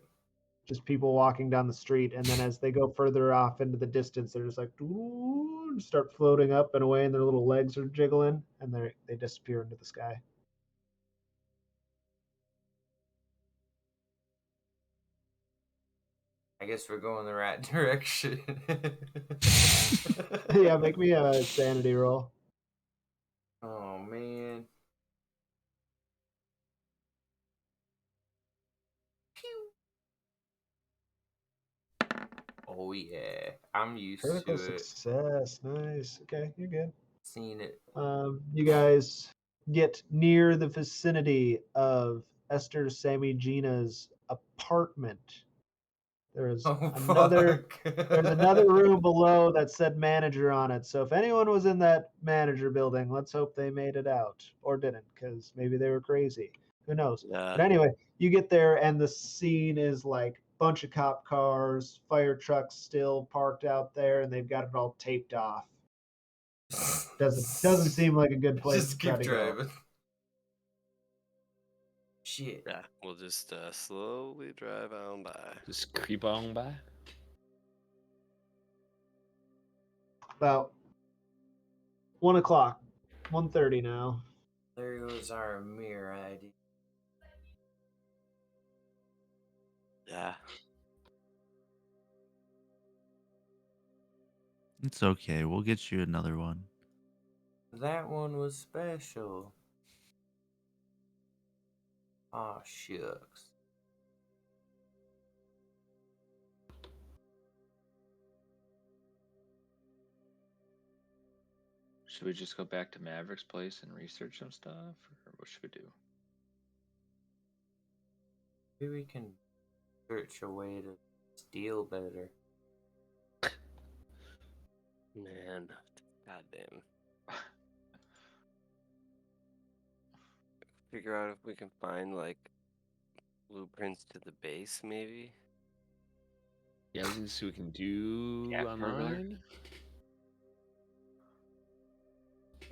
Just people walking down the street, and then as they go further off into the distance, they're just like "Ooh," start floating up and away, and their little legs are jiggling, and they disappear into the sky. I guess we're going the right direction. Yeah, make me a sanity roll. Oh man. Oh yeah, I'm used Critical to it. success. Nice. Okay, you're good. Seen it. You guys get near the vicinity of Esther Samigina's apartment. There's Oh another fuck. there's another room below that said manager on it. So if anyone was in that manager building, let's hope they made it out or didn't, because maybe they were crazy. Who knows? Yeah. But anyway, you get there and the scene is like bunch of cop cars, fire trucks still parked out there, and they've got it all taped off. Doesn't seem like a good place Just to try keep to go. driving. Shit. Yeah, we'll just slowly drive on by. Just creep on by. About 1 o'clock, 1:30 now. There goes our mirror ID. Yeah. It's okay. We'll get you another one. That one was special. Aw, shucks. Should we just go back to Maverick's place and research some stuff, or what should we do? Maybe we can search a way to steal better. Man, goddamn. Figure out if we can find like blueprints to the base, maybe. Yeah, I was gonna see what we can do Cat burglar? online.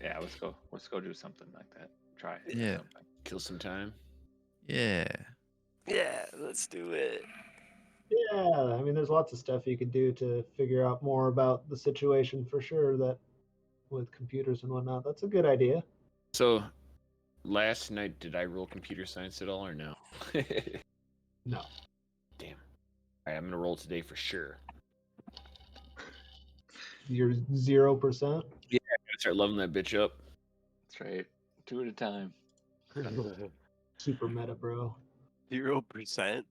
Yeah, let's go do something like that. Try it. Yeah. Something. Kill some time. Yeah. Yeah, let's do it. Yeah, I mean, there's lots of stuff you could do to figure out more about the situation for sure. That with computers and whatnot, that's a good idea. So, last night, did I roll computer science at all or no? No. Damn. Alright, I'm gonna roll today for sure. You're 0%. Yeah, I gotta start leveling that bitch up. That's right. 2 at a time. Super meta, bro. 0%.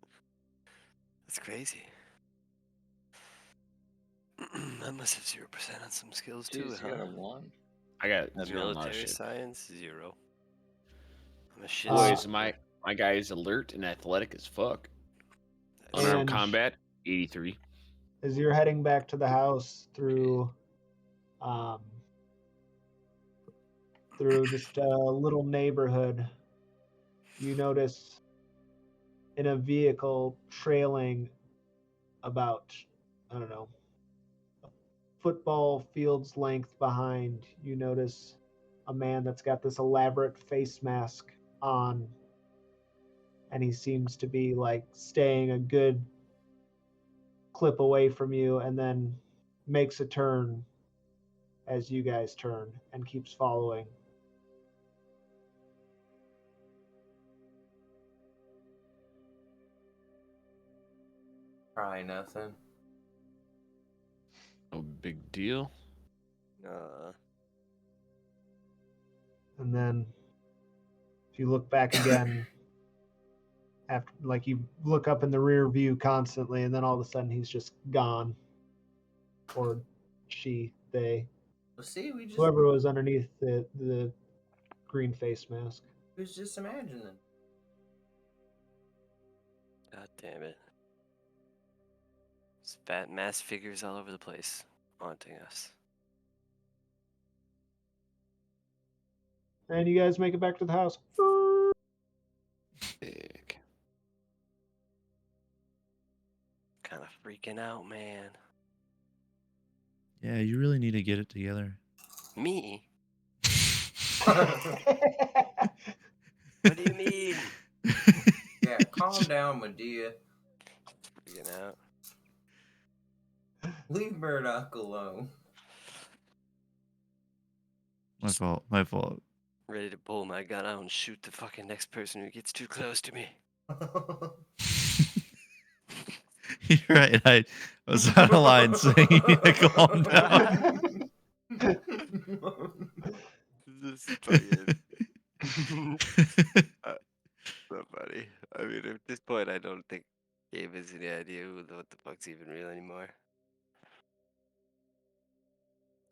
That's crazy. I must have 0% on some skills too, Jeez, you huh? got a 1. I got The 0 on a lot of military shit. science, 0. I'm a shit. Boys, sucker. my guy is alert and athletic as fuck. Unarmed And combat, 83. as you're heading back to the house through just a little neighborhood, you notice in a vehicle trailing about, I don't know, a football field's length behind, you notice a man that's got this elaborate face mask on, and he seems to be like staying a good clip away from you, and then makes a turn as you guys turn and keeps following. Probably nothing. No big deal. And then if you look back again, after, like, you look up in the rear view constantly, and then all of a sudden he's just gone. Or she, they, Well, see, we just whoever was underneath the green face mask. was just imagining. God damn it. There's fat mass figures all over the place, haunting us. And you guys make it back to the house. Sick. Kind of freaking out, man. Yeah, you really need to get it together. Me? What do you mean? Yeah, calm down, Medea. Freaking out. Leave Murdoch alone. My fault. My fault. Ready to pull my gun out and shoot the fucking next person who gets too close to me. You're right. I was on a line saying you need to calm down. This is fucking... so funny. I mean, at this point, I don't think Gabe has any idea what the fuck's even real anymore.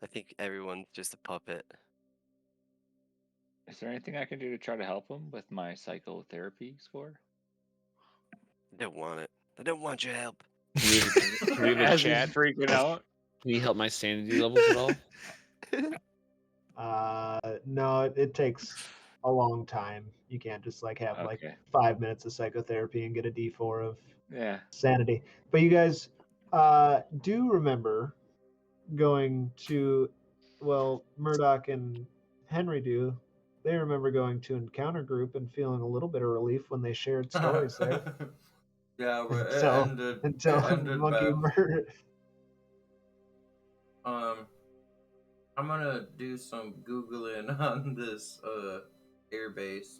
I think everyone's just a puppet. Is there anything I can do to try to help him with my psychotherapy score? I don't want it. I don't want your help. Can we have a As he's chat? freaking out. Can you help my sanity levels at all? No, it takes a long time. You can't just like have like Okay. 5 minutes of psychotherapy and get a D4 of Yeah. sanity. But you guys do remember going to, well, Murdoch and Henry do. They remember going to Encounter Group and feeling a little bit of relief when they shared stories there. Yeah, but Until it ended Monkey Bev. murder. I'm gonna do some Googling on this airbase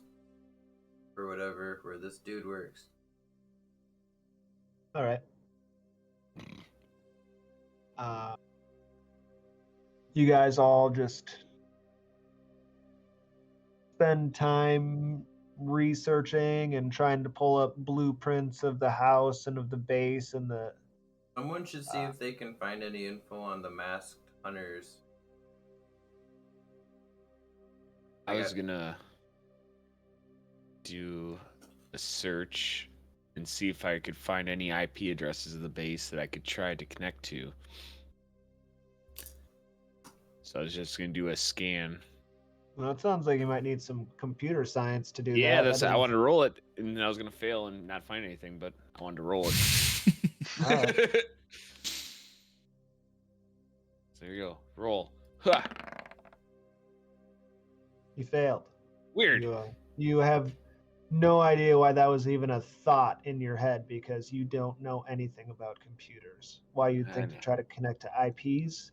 or whatever where this dude works. All right. You guys all just spend time researching and trying to pull up blueprints of the house and of the base and the. Someone should see if they can find any info on the masked hunters. I was gonna do a search and see if I could find any IP addresses of the base that I could try to connect to. So I was just gonna do a scan. Well, it sounds like you might need some computer science to do that. Yeah, that's I wanted to roll it, and then I was gonna fail and not find anything, but I wanted to roll it. All right. So here you go. Roll. Ha! You failed. Weird. You have no idea why that was even a thought in your head because you don't know anything about computers. Why you'd think to try to connect to IPs?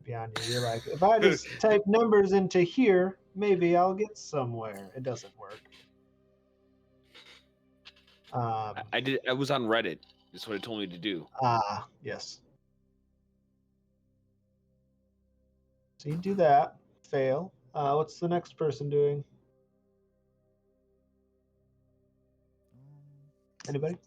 Beyond you. You're like, if I just type numbers into here, maybe I'll get somewhere. It doesn't work. I did. I was on Reddit. That's what it told me to do. Yes. So you do that. Fail. What's the next person doing? Anybody?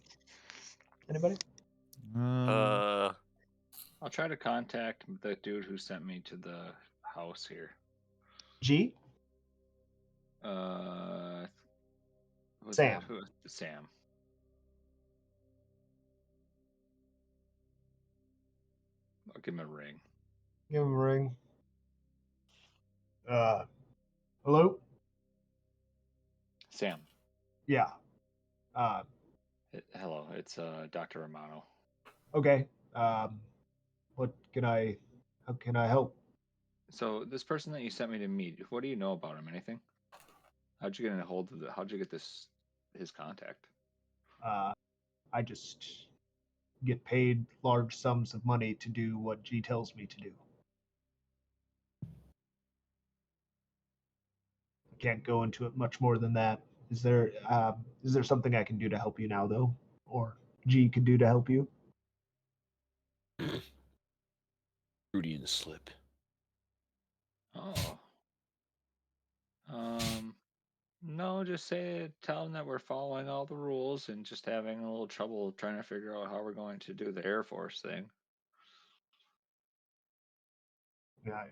I'll try to contact the dude who sent me to the house here. G? Who's Sam. that? Who? Sam. I'll give him a ring. Give him a ring. Hello? Sam. Yeah. Hello, it's Dr. Romano. Okay. How can I help? So this person that you sent me to meet, what do you know about him? Anything? How'd you get in a hold of how'd you get his contact? I just get paid large sums of money to do what G tells me to do. I can't go into it much more than that. Is there something I can do to help you now, though, or G could do to help you? Freudian slip. Oh. No, just tell him that we're following all the rules and just having a little trouble trying to figure out how we're going to do the Air Force thing. Yeah.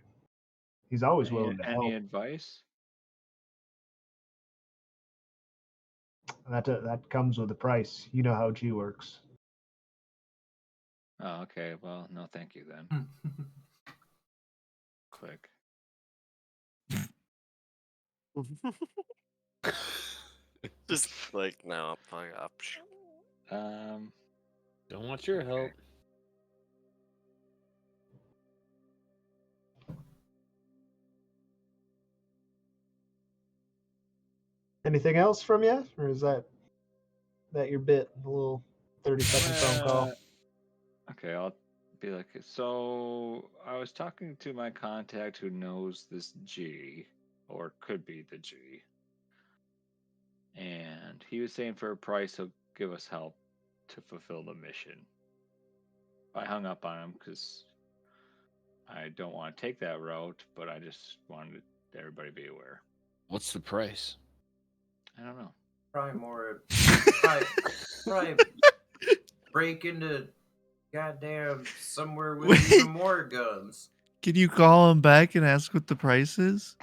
He's always willing to help. Any advice? That comes with a price. You know how G works. Oh, okay. Well, no, thank you then. Click. Just like, no, fuck up. Don't want your help. Anything else from you, or is that your bit? A little 30-second phone call. Okay, I'll be like, so I was talking to my contact who knows this G, or could be the G, and he was saying for a price he'll give us help to fulfill the mission. I hung up on him because I don't want to take that route, but I just wanted everybody to be aware. What's the price? I don't know. Probably more. Probably break into Goddamn, somewhere with Wait. even more guns. Can you call him back and ask what the price is?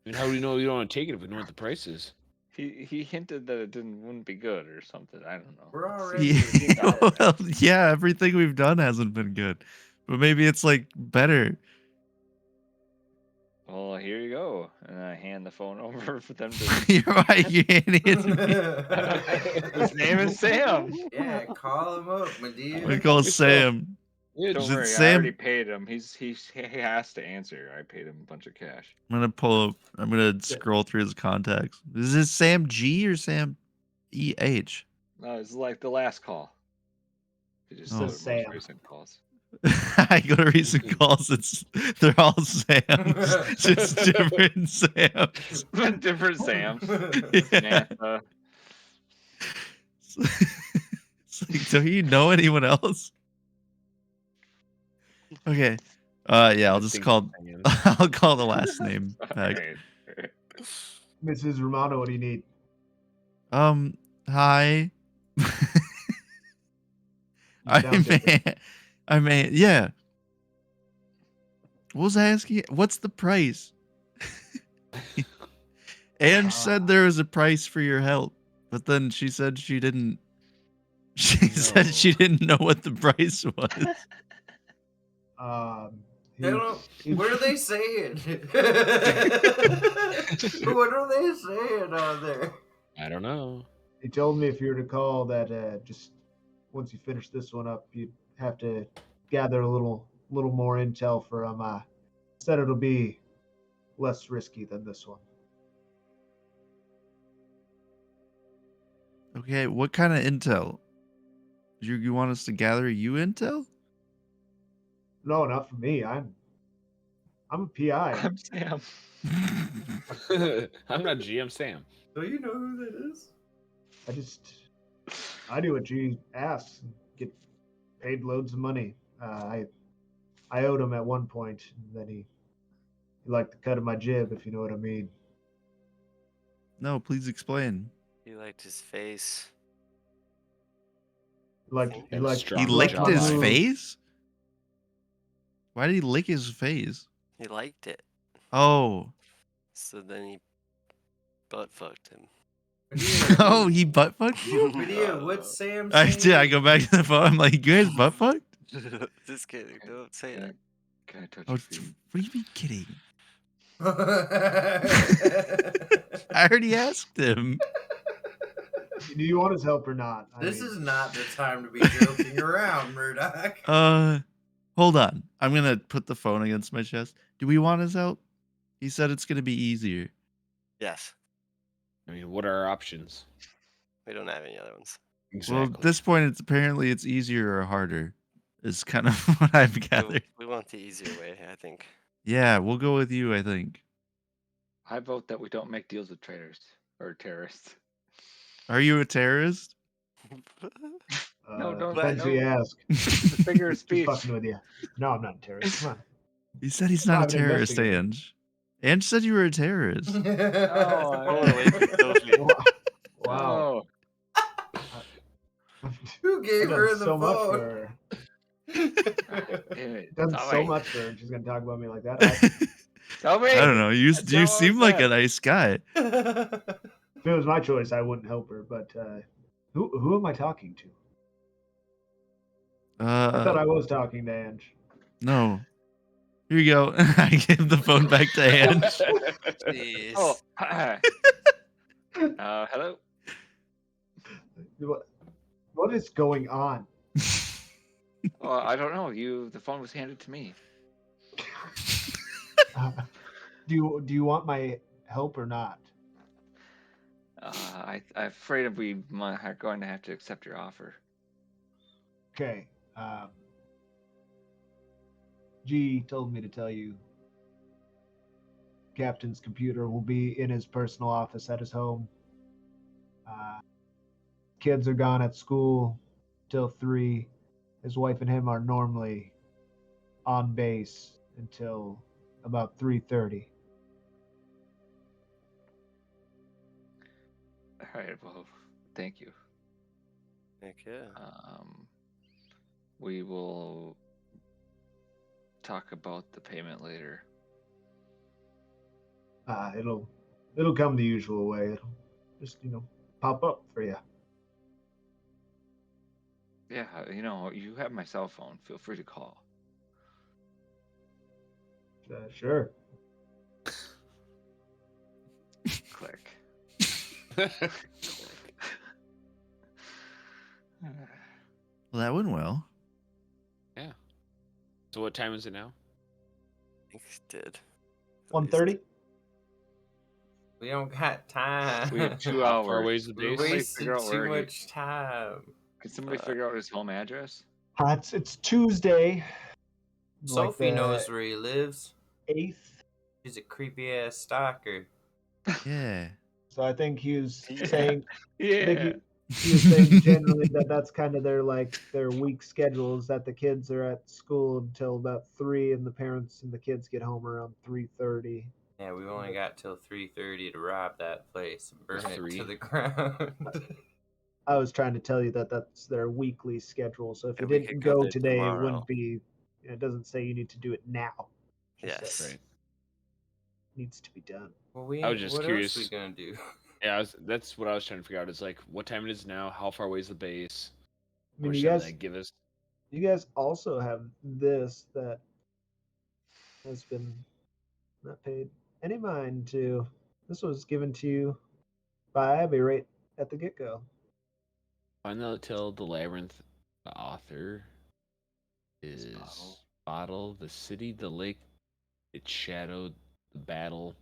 And how do we know you don't want to take it if we know what the price is? He hinted that it wouldn't be good or something. I don't know. We're Let's already- see. Well, yeah, everything we've done hasn't been good, but maybe it's like better. Well, here you go, and I hand the phone over for them to. You're right. You handing it to me. His name is Sam. Yeah, call him up, my dude. We call Sam. Don't Is it worry, I Sam? already paid him. He has to answer. I paid him a bunch of cash. I'm gonna scroll through his contacts. Is this Sam G or Sam EH? No, it's like the last call. He just Oh. said Sam. most recent calls. I go to recent calls. They're all Sam's, just different Sam's. Different Sam's. Yeah. Samantha. It's like, do you know anyone else? Okay. Yeah, I'll just call. I'll call the last name back. Alright. Mrs. Romano, what do you need? Hi. sound different. Yeah. What was I asking? What's the price? Ange said there was a price for your help, but then she said she didn't. She said she didn't know what the price was. What are they saying? What are they saying on there? I don't know. He told me if you were to call that just once you finish this one up, you'd have to gather a little more intel for him. Said it'll be less risky than this one. Okay, what kind of intel? You want us to gather you intel? No, not for me. I'm a PI. I'm Sam. I'm not GM Sam. Do you know who that is? I do what G asks and get paid loads of money. I owed him at one point, and then he liked the cut of my jib, if you know what I mean. No, please explain. He liked his face. He liked He licked my his moves. face? Why did he lick his face? He liked it. Oh. So then he butt fucked him. Oh, he butt fucked you? Video, what's Sam I saying? did. I go back to the phone. I'm like, you guys butt fucked? Just kidding. Don't say that. Can I touch Oh, your feet? what do you mean kidding? I already asked him. Do you want his help or not? This is not the time to be joking around, Murdoch. Hold on. I'm gonna put the phone against my chest. Do we want his help? He said it's gonna be easier. Yes. I mean, what are our options? We don't have any other ones. Well, at this point, it's easier or harder. Is kind of what I've gathered. We want the easier way, I think. Yeah, we'll go with you. I think. I vote that we don't make deals with traitors or terrorists. Are you a terrorist? No, don't. Depends who you ask. Figure of speech. Fucking with you. No, I'm not a terrorist. Come on. He said he's not a Private terrorist, investigator. Ange. Ange said you were a terrorist. Wow. Who gave I've her done the so much phone? for her. Damn it. Done Tell so me. much for her. She's gonna talk about me like that. Tell me. I don't know. You That's not what seem I like said. a nice guy. If it was my choice, I wouldn't help her. But who am I talking to? I thought I was talking to Ange. No. Here you go. I give the phone back to Ange. Jeez. Oh. Hello. What is going on? Well, I don't know. The phone was handed to me. Do you want my help or not? I'm afraid we are going to have to accept your offer. Okay. G told me to tell you Captain's computer will be in his personal office at his home. Kids are gone at school till 3. His wife and him are normally on base until about 3:30. All right. Well, thank you. Heck yeah. We will talk about the payment later. It'll come the usual way. It'll just pop up for you. Yeah, you have my cell phone. Feel free to call. Sure. Click. Well, that went well. Yeah. So what time is it now? I think he's dead. 1:30. We don't got time. We have 2 How hours. far away is the We're base? Somebody wasting figure out too where he- much time. Can somebody figure out his home address? It's Tuesday. Sophie the knows where he lives. 8th. She's a creepy ass stalker. Yeah. So I think he was Yeah. saying. I Yeah. think he was saying generally that's kind of their week schedules, that the kids are at school until about 3, and the parents and the kids get home around 3:30. Yeah, we've only got till 3:30 to rob that place and burn it to 3? the ground. I was trying to tell you that that's their weekly schedule. So if Yeah, you we didn't could go go there today, it tomorrow. wouldn't be. It doesn't say you need to do it now. It just Yes. says Right. needs to be done. Well, we I was just what curious. else we gonna do? Yeah, that's what I was trying to figure out. Is like what time it is now? How far away is the base? I mean, What you should guys, that give us? you guys also have this that has been not paid any mind to. This was given to you by Abby right at the get-go. Find the Tale, the Labyrinth. The author is Bottle. The city, the lake, its shadow, the battle,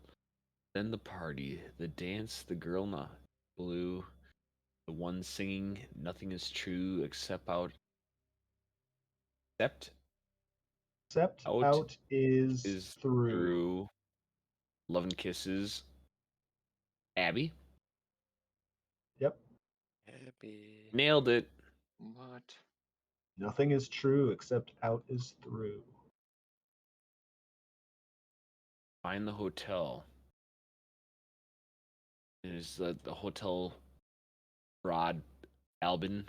then the party, the dance, the girl not blue, the one singing. Nothing is true except Except out is through. through. Love and Kisses. Abby. Yep. Abby. Nailed it. What? Nothing is true except out is through. Find the hotel. Is the hotel Broad Albin?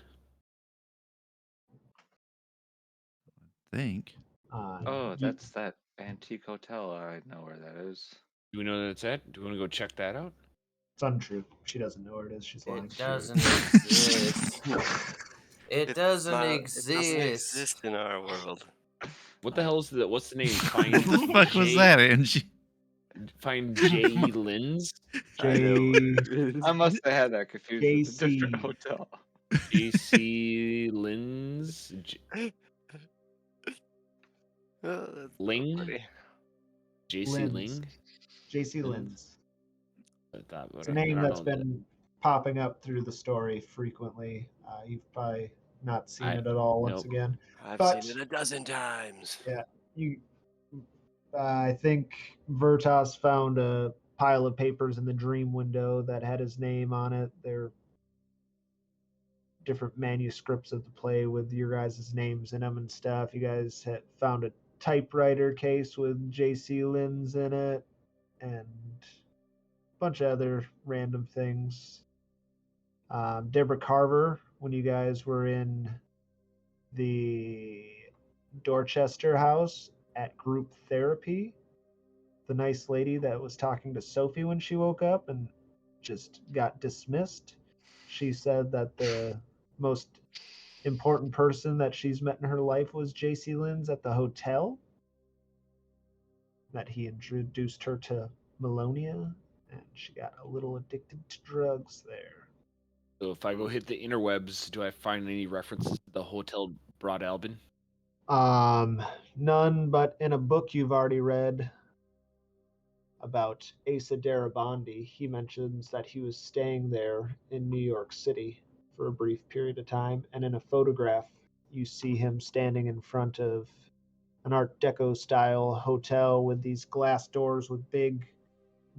Think. Oh, that's that antique hotel. I know where that is. Do we know that it's at? Do we want to go check that out? It's untrue. She doesn't know where it is. She's lying. It doesn't exist. It doesn't It doesn't exist. exist in our world. What the hell is the? What's the name? Find What the fuck was that, Angie? Find J. Lynn's. I must have had that confused with a different JC. hotel. J.C. Lynn's. Oh, that's so Ling. funny. J.C. Lynn's. Ling. JC Lynn's. I thought, but It's a I name don't that's know that. been popping up through the story frequently. You've probably not seen it at all once Nope. again. I've But seen it a dozen times. yeah, I think Vertas found a pile of papers in the dream window that had his name on it. They're different manuscripts of the play with your guys' names in them and stuff. You guys had found a typewriter case with J.C. Lynn's in it and a bunch of other random things. Deborah Carver, when you guys were in the Dorchester house at group therapy, the nice lady that was talking to Sophie when she woke up and just got dismissed, she said that the most important person that she's met in her life was JC Lynn's at the hotel, that he introduced her to Melonia, and she got a little addicted to drugs there. So if I go hit the interwebs, do I find any references to the Hotel Broad Albin? None, but in a book you've already read about Asa Darabandi, he mentions that he was staying there in New York City for a brief period of time, and in a photograph you see him standing in front of an Art Deco style hotel with these glass doors with big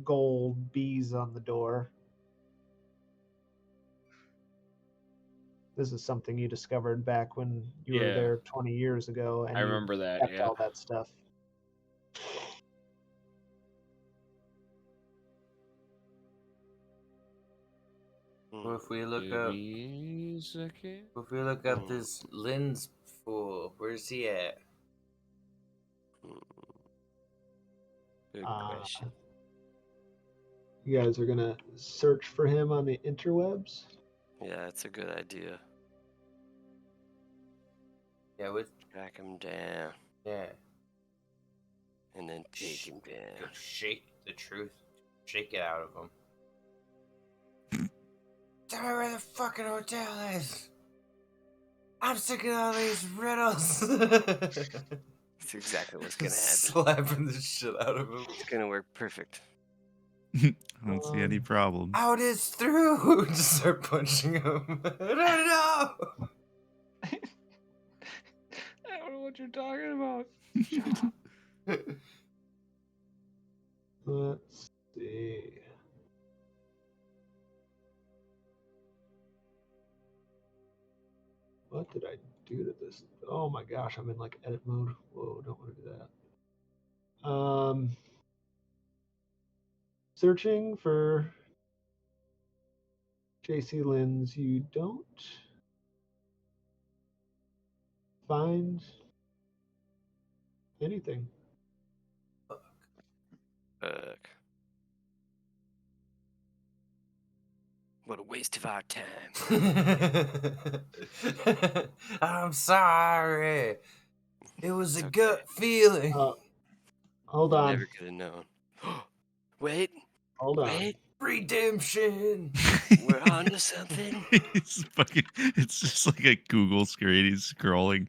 gold bees on the door. This is something you discovered back when you were Yeah. there 20 years ago, and I you remember that, kept yeah. all that stuff. Well, if we look Give up, me a second. if we look up this Lynn's Cool. Where's he at? Good question. You guys are gonna search for him on the interwebs? Yeah, that's a good idea. Yeah, with Track him down yeah. and then take him Go down. shake the truth. Shake it out of him. Tell me where the fucking hotel is. I'm sick of all these riddles. That's exactly what's gonna happen. Slapping the shit out of him. It's gonna work perfect. I don't see any problem. Out is through. Just start punching him. I don't know. I don't know what you're talking about. Shut up. Let's see. What did I do to this? Oh my gosh, I'm in like edit mode. Whoa, don't want to do that. Searching for JC Lynn's, you don't find anything. Fuck. What a waste of our time. I'm sorry. It was a gut feeling. Hold on. Never could have known. Wait. Hold on. Wait. Redemption. We're on to something. It's just like a Google screen. He's scrolling.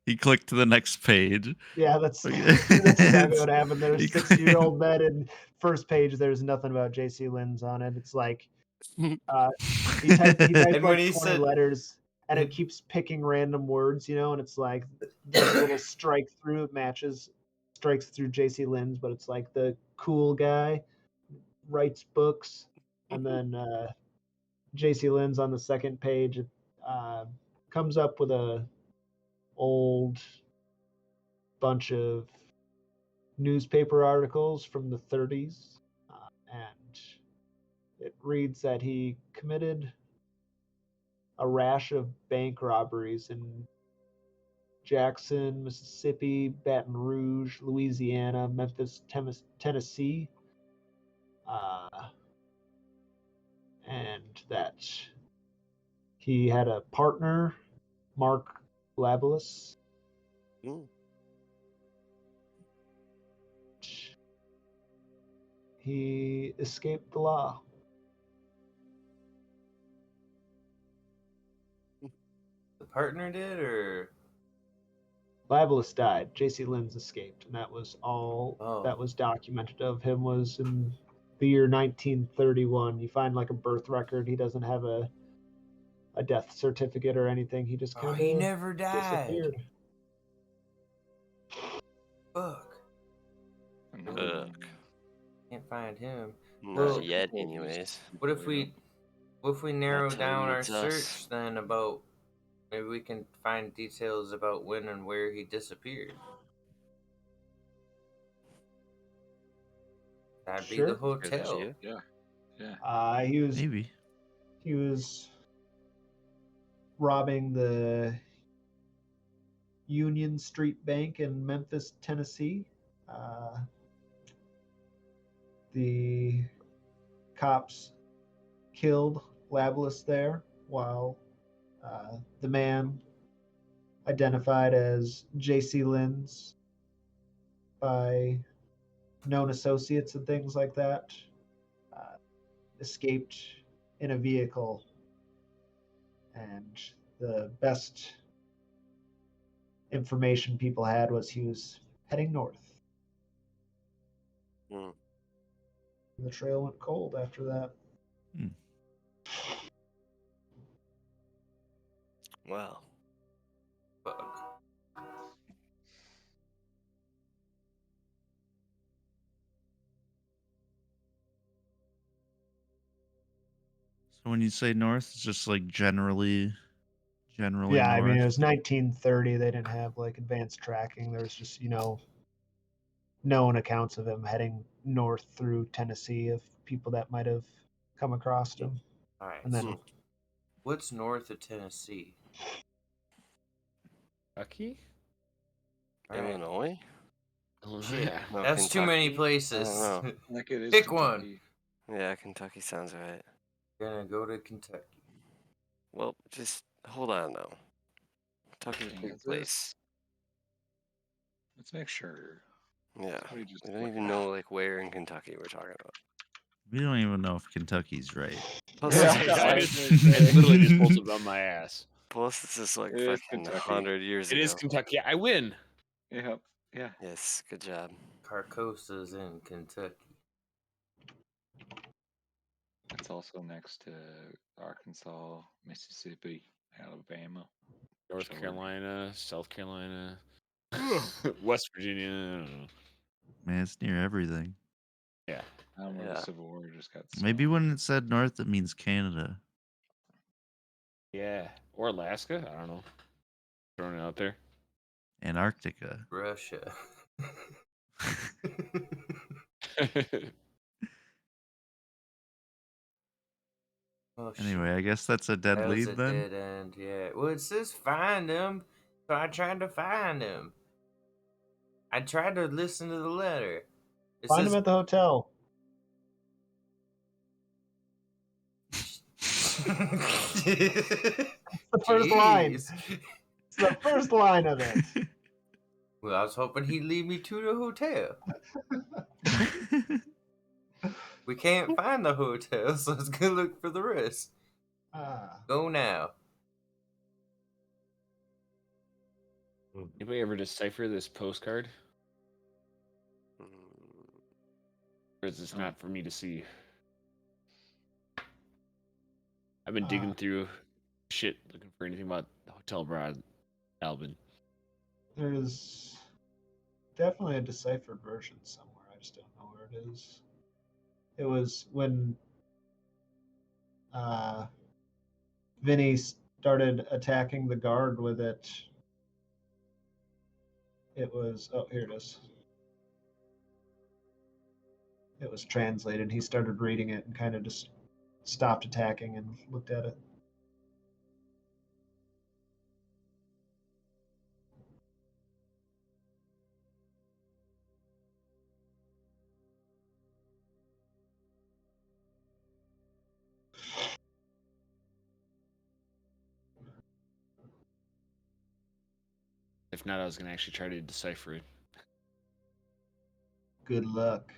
He clicked to the next page. Yeah, that's exactly what happened. There's 60-year-old men, and first page there's nothing about JC Lynn's on it. It's like he typed And when like he 20 said- letters, and it keeps picking random words, and it's like there's a little strike through. It matches strikes through JC Lynn's, but it's like the cool guy writes books, and then JC Lynn's on the second page. It comes up with a old bunch of newspaper articles from the 30s, and it reads that he committed a rash of bank robberies in Jackson, Mississippi, Baton Rouge, Louisiana, Memphis, Tennessee, and that he had a partner, Mark Labelis. He escaped the law. The partner did, or Labelis died. J.C. Lynn's escaped, and that was all that was documented of him. Was in the year 1931. You find like a birth record. He doesn't have a death certificate or anything. He just kind of he never died. disappeared. Fuck. Fuck. Can't find him. Not yet, anyways. What if we narrow That's how down he our meets us. search then about maybe we can find details about when and where he disappeared? That'd be Sure. the hotel. Yeah. He was robbing the Union Street Bank in Memphis, Tennessee. The cops killed Labelis there, while the man identified as J.C. Lynn's by known associates and things like that escaped in a vehicle, and the best information people had was he was heading north. The trail went cold after that. Well. Fuck. So when you say north, it's just like generally Yeah, north. I mean, it was 1930. They didn't have like advanced tracking. There was just, known accounts of him heading north through Tennessee of people that might have come across him. All right. And then So what's north of Tennessee? Kentucky? Alright. Illinois? Illinois, yeah. No, That's too many Kentucky? I places. don't know. Like it is Pick one. Kentucky. Yeah, Kentucky sounds right. Gonna go to Kentucky. Well, just hold on now. Kentucky's a big Kansas? place. Let's make sure. Yeah. Somebody just We don't click even that. know like where in Kentucky we're talking about. We don't even know if Kentucky's right. Plus, Yeah, it's, I I just, was gonna say. literally just pulled it on my ass. plus it's just like It is fucking Kentucky. 100 years It ago. is Kentucky. I win. Yep. Yeah. Yes, good job. Carcosa's in Kentucky. It's also next to Arkansas, Mississippi, Alabama. North So we're- Carolina, South Carolina, West Virginia. I don't know. Man, it's near everything. Yeah. I don't know, Yeah. the Civil War just got Maybe small. when it said north, it means Canada. Yeah. Or Alaska. I don't know. Throwing it out there. Antarctica. Russia. Oh, shit. Anyway, I guess that's a dead That was a lead then. dead end, yeah. Well, it says find him, so I tried to find him. I tried to listen to the letter. It Find says, him at the hotel. The first line. Jeez. It's the first line of it. Well, I was hoping he'd lead me to the hotel. We can't find the hotel, so let's go look for the rest. Go now. Anybody ever decipher this postcard? Or is this not for me to see? I've been digging through shit looking for anything about the Hotel Broad Albin. There's definitely a deciphered version somewhere. I just don't know where it is. It was when Vinny started attacking the guard with it. It was, oh, here it is. It was translated. He started reading it and kind of just stopped attacking and looked at it. If not, I was gonna actually try to decipher it. Good luck.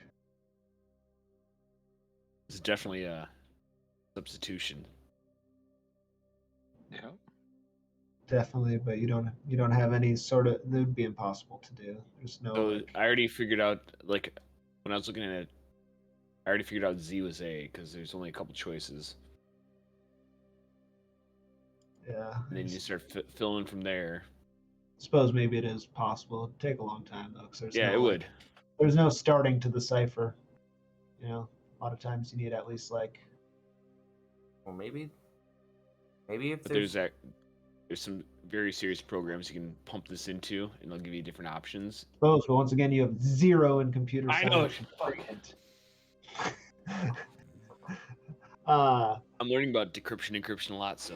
It's definitely a substitution. Yeah. Definitely, but you don't have any sort of. It would be impossible to do. There's no. So like, I already figured out, like, when I was looking at it, I already figured out Z was A because there's only a couple choices. yeah. And then you start filling from there. Suppose maybe it is possible. It'd take a long time though, because there's Yeah, no, it would. There's no starting to the cipher. You know, a lot of times you need at least like. Well, maybe if But there's some very serious programs you can pump this into, and they'll give you different options. Suppose, but once again, you have 0 in computer I science. know. I'm learning about decryption, encryption a lot, so.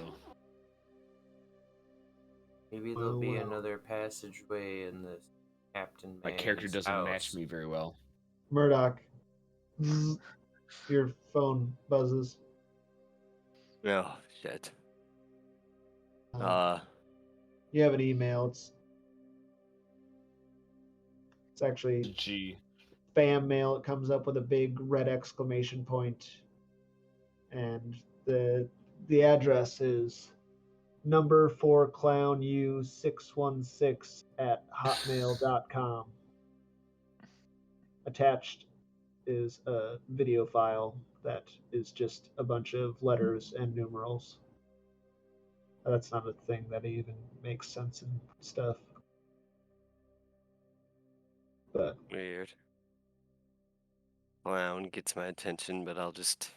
maybe there'll be another passageway in this Captain. My character Man's doesn't house. match me very well. Murdoch, your phone buzzes. Oh, shit. You have an email. It's actually G. spam mail. It comes up with a big red exclamation point, and the address is number 4 clown u 616 at hotmail.com. Attached is a video file that is just a bunch of letters and numerals. That's not a thing that even makes sense and stuff. But Weird. Clown gets my attention, but I'll just,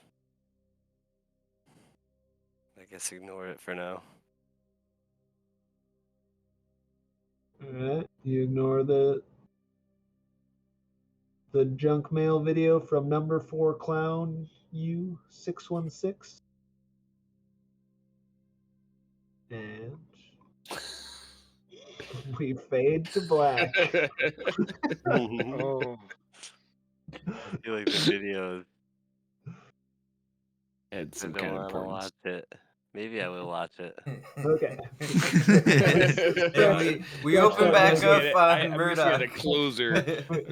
I guess, ignore it for now. alright, you ignore the junk mail video from number 4 clown u 616. And We fade to black. Oh. I feel like the video. Had I some don't kind of want to importance. watch it. Maybe I will watch it. Okay. And we Scratch open that back real up quick. on I'm guessing it had Murdoch. a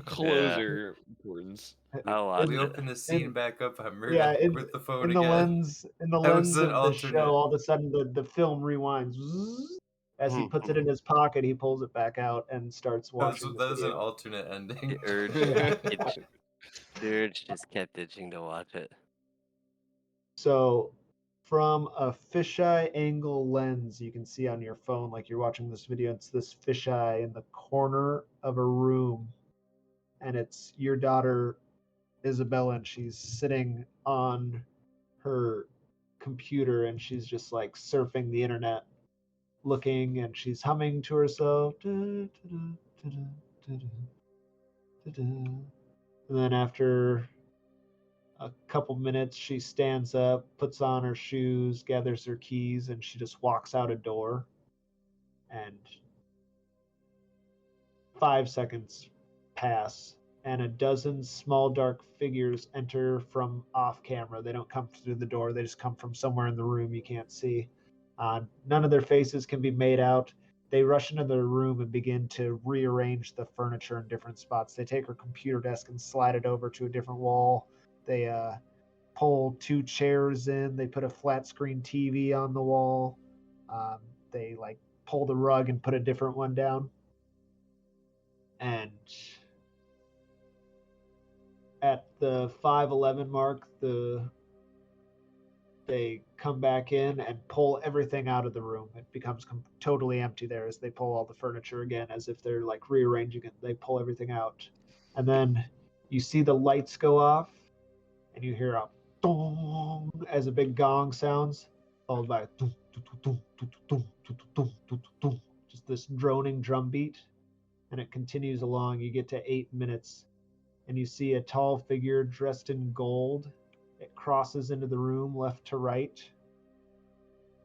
closer importance. I'll watch We it. open the scene back up on Murdoch Yeah, with the phone in the again. lens That was an of the show, alternate. all of a sudden the film rewinds. Zzz. As he puts it in his pocket, he pulls it back out and starts watching That the was an video. alternate ending. The urge, Yeah. the urge just kept itching to watch it. So, from a fisheye angle lens, you can see on your phone, like you're watching this video, it's this fisheye in the corner of a room, and it's your daughter, Isabella, and she's sitting on her computer and she's just like surfing the internet, looking, and she's humming to herself. And then after a couple minutes, she stands up, puts on her shoes, gathers her keys, and she just walks out a door. And 5 seconds pass, and a dozen small dark figures enter from off camera. They don't come through the door, they just come from somewhere in the room you can't see. None of their faces can be made out. They rush into the room and begin to rearrange the furniture in different spots. They take her computer desk and slide it over to a different wall. They pull 2 chairs in. They put a flat screen TV on the wall. They like pull the rug and put a different one down. And at the 5:11 mark, they come back in and pull everything out of the room. It becomes totally empty there as they pull all the furniture again, as if they're like rearranging it. They pull everything out, and then you see the lights go off, and you hear a dong as a big gong sounds, followed by just this droning drum beat, and it continues along. You get to 8 minutes, and you see a tall figure dressed in gold. It crosses into the room left to right,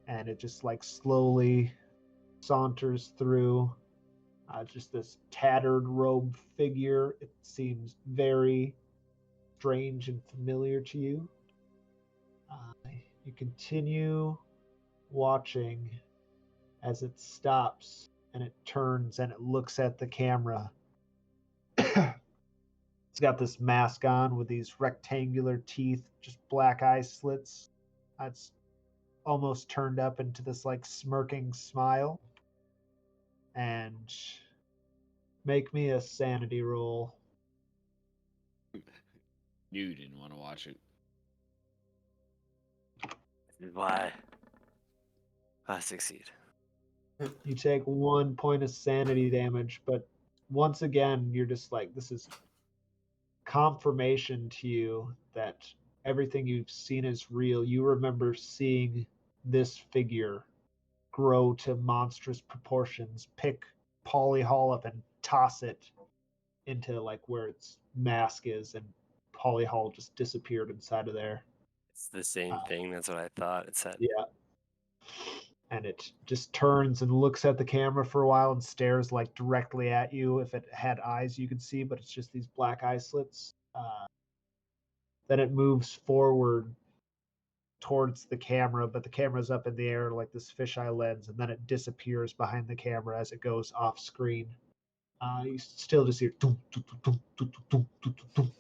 and it just like slowly saunters through. Just this tattered robed figure. It seems very strange and familiar to you. You continue watching as it stops and it turns and it looks at the camera. It's got this mask on with these rectangular teeth, just black eye slits. It's almost turned up into this like smirking smile. And make me a sanity roll. You didn't want to watch it. This is why I succeed. You take 1 point of sanity damage, but once again, you're just like, this is confirmation to you that everything you've seen is real. You remember seeing this figure grow to monstrous proportions, pick Polly Hall up and toss it into like where its mask is, and Polly Hall just disappeared inside of there. It's the same thing. That's what I thought it said. Yeah. And it just turns and looks at the camera for a while and stares like directly at you. If it had eyes, you could see, but it's just these black eye slits. Then it moves forward towards the camera, but the camera's up in the air like this fisheye lens, and then it disappears behind the camera as it goes off screen. You still just hear dum, dum, dum, dum, dum, dum, dum.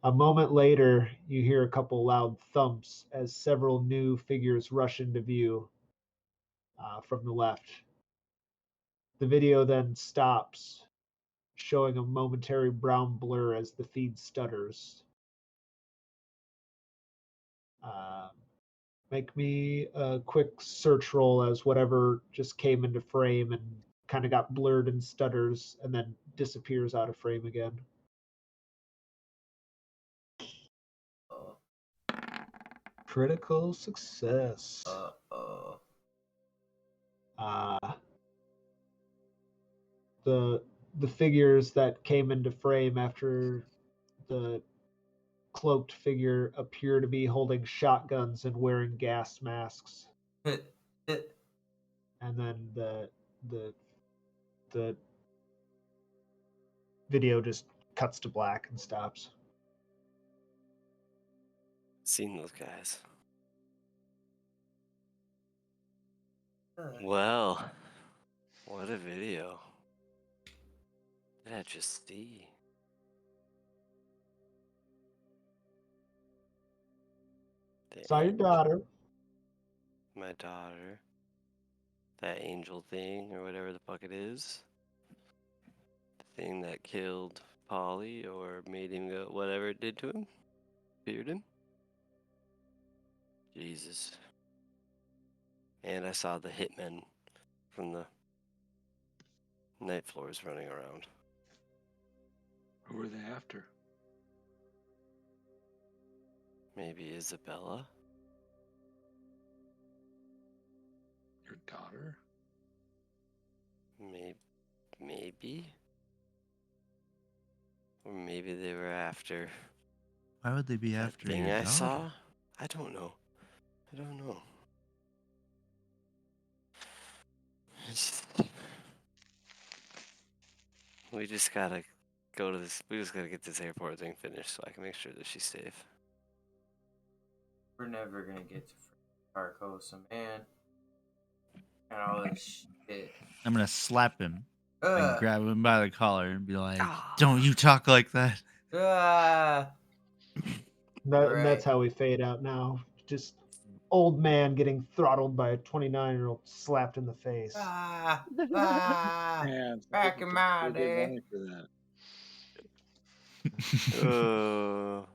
A moment later, you hear a couple loud thumps as several new figures rush into view from the left. The video then stops, showing a momentary brown blur as the feed stutters. Make me a quick search roll as whatever just came into frame and kind of got blurred and stutters and then disappears out of frame again. Critical success. The figures that came into frame after the cloaked figure appear to be holding shotguns and wearing gas masks. And then the the video just cuts to black and stops. Seen those guys. Well, what a video. What did I just see? Saw your daughter. My daughter. That angel thing, or whatever the fuck it is. The thing that killed Polly, or made him go, whatever it did to him. Feared him. Jesus. And I saw the hitmen from the night floors running around. Who are they after? Maybe Isabella? Your daughter? Maybe? Or maybe they were after Why would they be that after thing your I daughter? saw? I don't know. We just gotta go to this. We just gotta get this airport thing finished so I can make sure that she's safe. We're never gonna get to Carcosa, man. And all this shit. I'm gonna slap him and Ugh. grab him by the collar and be like, "Don't you talk like that." Ah. And that's how we fade out now. Just old man getting throttled by a 29-year-old slapped in the face. Ah. Man, Back in my they get day. money for that. Alright,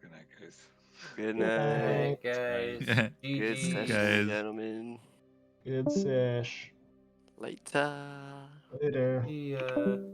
good night, guys. Good Good night. night. Guys. Good GG. session, Guys. gentlemen. Good sesh. Later. Later. Yeah.